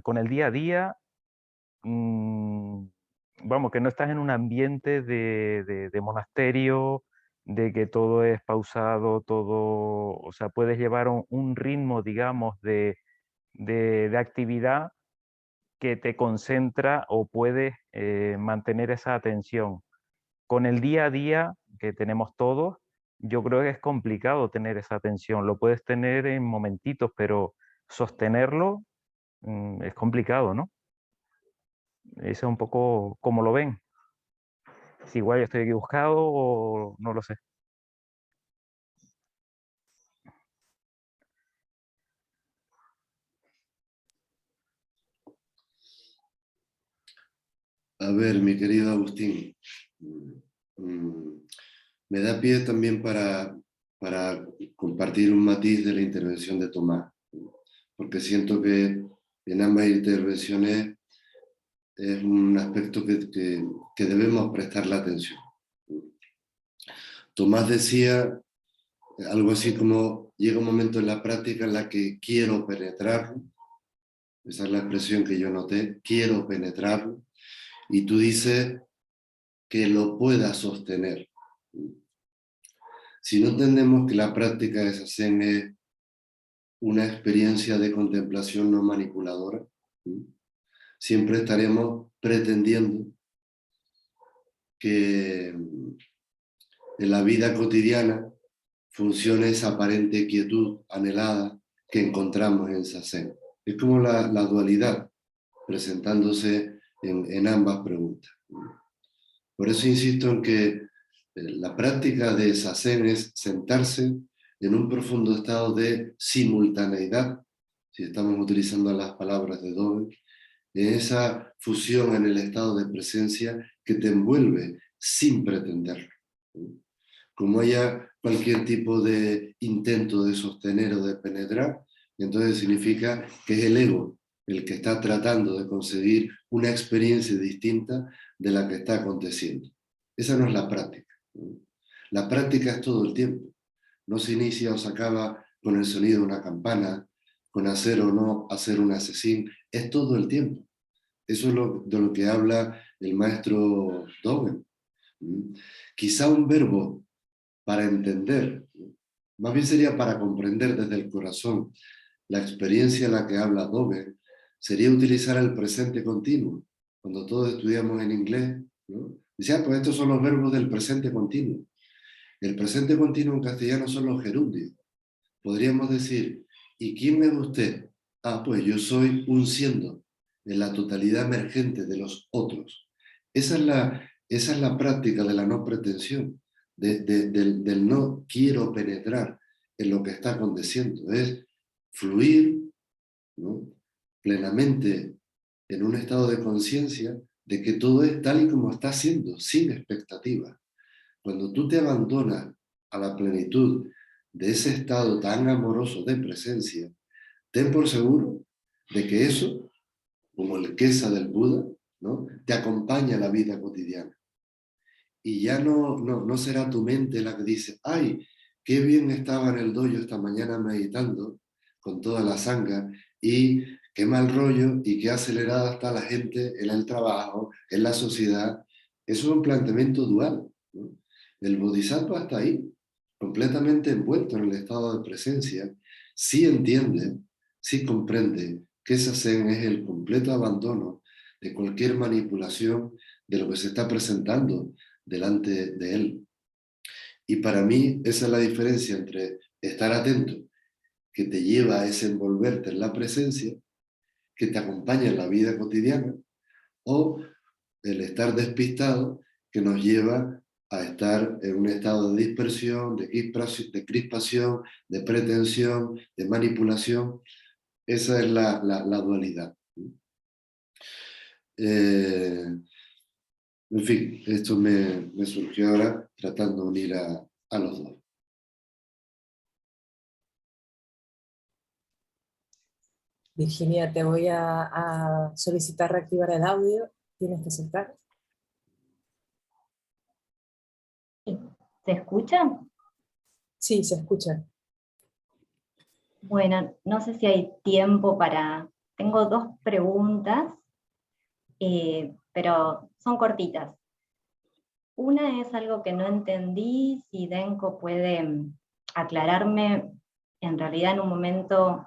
con el día a día, mm, vamos, que no estás en un ambiente de monasterio, de que todo es pausado, todo, o sea, puedes llevar un ritmo, digamos, de actividad que te concentra o puedes mantener esa atención. Con el día a día que tenemos todos, yo creo que es complicado tener esa atención. Lo puedes tener en momentitos, pero sostenerlo es complicado, ¿no? Eso es un poco como lo ven. Si igual yo estoy equivocado o no lo sé. A ver, mi querido Agustín, me da pie también para compartir un matiz de la intervención de Tomás, porque siento que en ambas intervenciones es un aspecto que debemos prestarle atención. Tomás decía algo así como: llega un momento en la práctica en la que quiero penetrarlo, esa es la expresión que yo noté, quiero penetrarlo, y tú dices que lo pueda sostener. Si no entendemos que la práctica de Zazen es una experiencia de contemplación no manipuladora, siempre estaremos pretendiendo que en la vida cotidiana funcione esa aparente quietud anhelada que encontramos en Zazen. Es como la dualidad presentándose en ambas preguntas. Por eso insisto en que la práctica de Zazen es sentarse en un profundo estado de simultaneidad, si estamos utilizando las palabras de Dove, en esa fusión en el estado de presencia que te envuelve sin pretenderlo. Como haya cualquier tipo de intento de sostener o de penetrar, entonces significa que es el ego el que está tratando de conseguir una experiencia distinta de la que está aconteciendo. Esa no es la práctica. La práctica es todo el tiempo. No se inicia o se acaba con el sonido de una campana, con hacer o no hacer un asesín, es todo el tiempo. Eso es de lo que habla el maestro Dogen. Quizá un verbo para entender, más bien sería para comprender desde el corazón la experiencia en la que habla Dogen, sería utilizar el presente continuo. Cuando todos estudiamos en inglés, ¿no? Decía, pues estos son los verbos del presente continuo. El presente continuo en castellano son los gerundios. Podríamos decir, ¿y quién es usted? Ah, pues yo soy un siendo, en la totalidad emergente de los otros. Esa es la práctica de la no pretensión, del no quiero penetrar en lo que está aconteciendo. Es fluir, ¿no?, plenamente en un estado de conciencia de que todo es tal y como está siendo, sin expectativas. Cuando tú te abandonas a la plenitud de ese estado tan amoroso de presencia, ten por seguro de que eso, como el Kesa del Buda, ¿no?, te acompaña a la vida cotidiana. Y ya no será tu mente la que dice, ¡ay, qué bien estaba en el dojo esta mañana meditando con toda la sangha! Y qué mal rollo y qué acelerada está la gente en el trabajo, en la sociedad. Eso es un planteamiento dual, ¿no? El bodhisattva está ahí, completamente envuelto en el estado de presencia, sí entiende, sí comprende que esa zen es el completo abandono de cualquier manipulación de lo que se está presentando delante de él. Y para mí esa es la diferencia entre estar atento, que te lleva a desenvolverte en la presencia, que te acompaña en la vida cotidiana, o el estar despistado, que nos lleva a estar en un estado de dispersión, de crispación, de pretensión, de manipulación. Esa es la dualidad. En fin, esto me surgió ahora tratando de unir a los dos. Virginia, te voy a solicitar reactivar el audio. Tienes que aceptar. ¿Se escucha? Sí, se escucha. Bueno, no sé si hay tiempo para... Tengo dos preguntas, pero son cortitas. Una es algo que no entendí, si Denko puede aclararme. En realidad en un momento,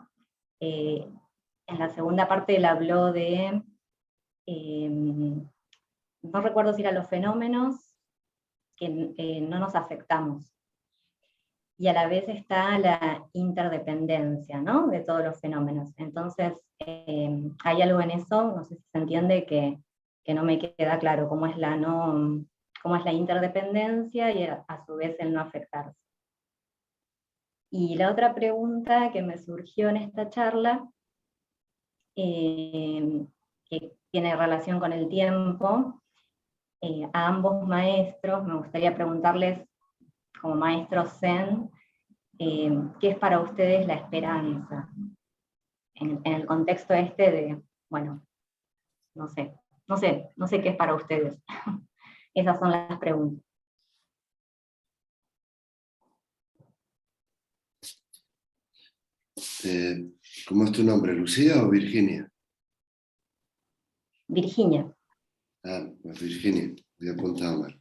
en la segunda parte él habló de no recuerdo si eran los fenómenos que no nos afectamos. Y a la vez está la interdependencia, ¿no?, de todos los fenómenos. Entonces, hay algo en eso, no sé si se entiende, que no me queda claro, cómo es la interdependencia y a su vez el no afectarse. Y la otra pregunta que me surgió en esta charla, que tiene relación con el tiempo, a ambos maestros me gustaría preguntarles, como maestros Zen, ¿qué es para ustedes la esperanza? En el contexto de, bueno, no sé qué es para ustedes. Esas son las preguntas. ¿Cómo es tu nombre? ¿Lucía o Virginia? Virginia. Ah, pues Virginia, voy a apuntar mal.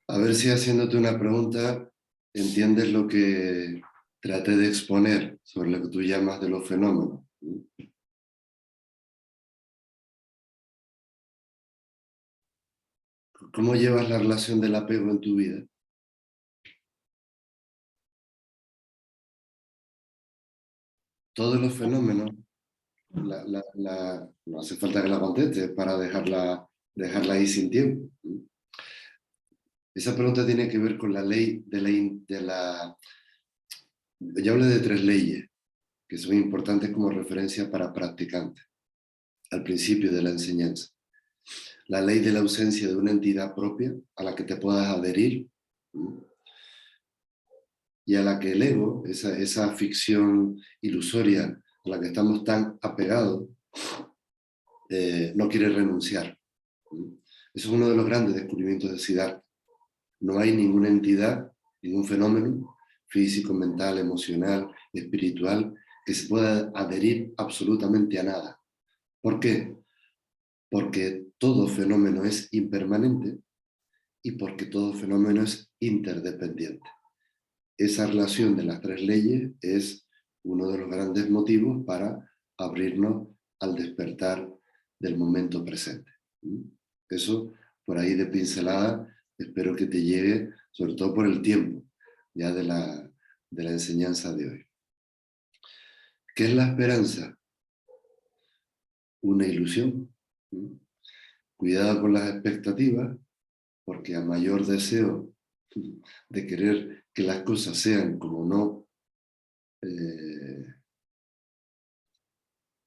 A ver si haciéndote una pregunta entiendes lo que traté de exponer sobre lo que tú llamas de los fenómenos. ¿Cómo llevas la relación del apego en tu vida? Todos los fenómenos, no hace falta que la contestes para dejarla ahí sin tiempo. Esa pregunta tiene que ver con la ley yo hablé de 3 leyes que son importantes como referencia para practicantes al principio de la enseñanza. La ley de la ausencia de una entidad propia a la que te puedas adherir y a la que el ego, esa ficción ilusoria a la que estamos tan apegados, no quiere renunciar. Eso es uno de los grandes descubrimientos de Siddhartha. No hay ninguna entidad, ningún fenómeno físico, mental, emocional, espiritual, que se pueda adherir absolutamente a nada. ¿Por qué? Porque todo fenómeno es impermanente y porque todo fenómeno es interdependiente. Esa relación de las 3 leyes es uno de los grandes motivos para abrirnos al despertar del momento presente. Eso, por ahí de pincelada, espero que te llegue, sobre todo por el tiempo ya de la enseñanza de hoy. ¿Qué es la esperanza? Una ilusión. Cuidado con las expectativas, porque a mayor deseo de querer que las cosas sean como no,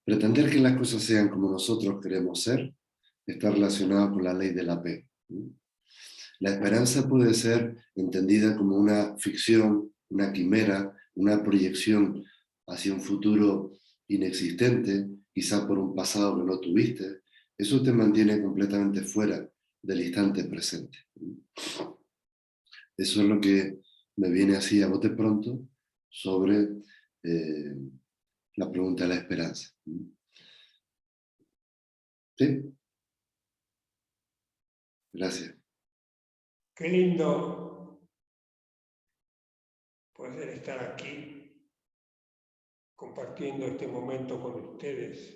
pretender que las cosas sean como nosotros queremos ser, está relacionado con la ley del apego. La esperanza puede ser entendida como una ficción, una quimera, una proyección hacia un futuro inexistente, quizá por un pasado que no tuviste. Eso te mantiene completamente fuera del instante presente. Eso es lo que me viene así a bote pronto sobre la pregunta de la esperanza. ¿Sí? Gracias. Qué lindo poder estar aquí compartiendo este momento con ustedes.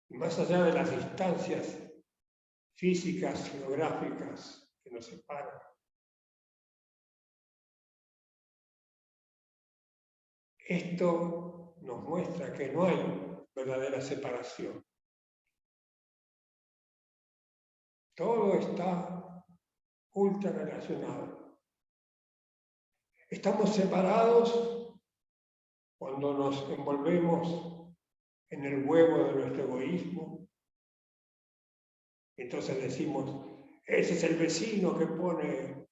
Y más allá de las distancias físicas, geográficas que nos separan, esto nos muestra que no hay verdadera separación. Todo está ultra relacionado. Estamos separados cuando nos envolvemos en el huevo de nuestro egoísmo. Entonces decimos, ese es el vecino que pone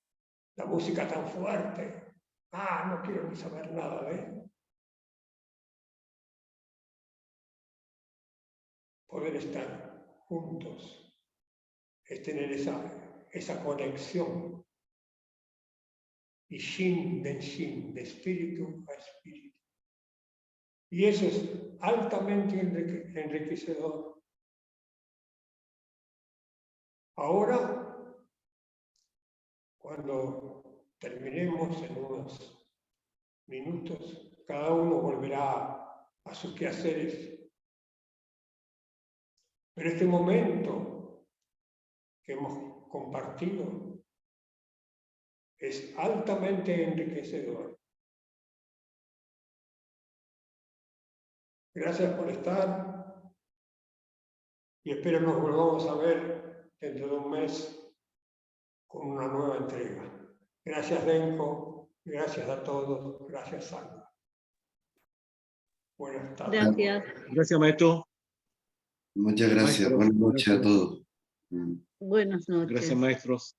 la música tan fuerte. Ah, no quiero ni saber nada de él. Poder estar juntos es tener esa conexión. Y Shin den Shin, de espíritu a espíritu. Y eso es altamente enriquecedor. Ahora, cuando terminemos en unos minutos, cada uno volverá a sus quehaceres. Pero este momento que hemos compartido es altamente enriquecedor. Gracias por estar y espero nos volvamos a ver dentro de un mes con una nueva entrega. Gracias, Denko. Gracias a todos. Gracias, Sandra. Buenas tardes. Gracias. Gracias, maestro. Muchas gracias. Maestros, Buenas noches a gracias. todos. Buenas noches. Gracias, maestros.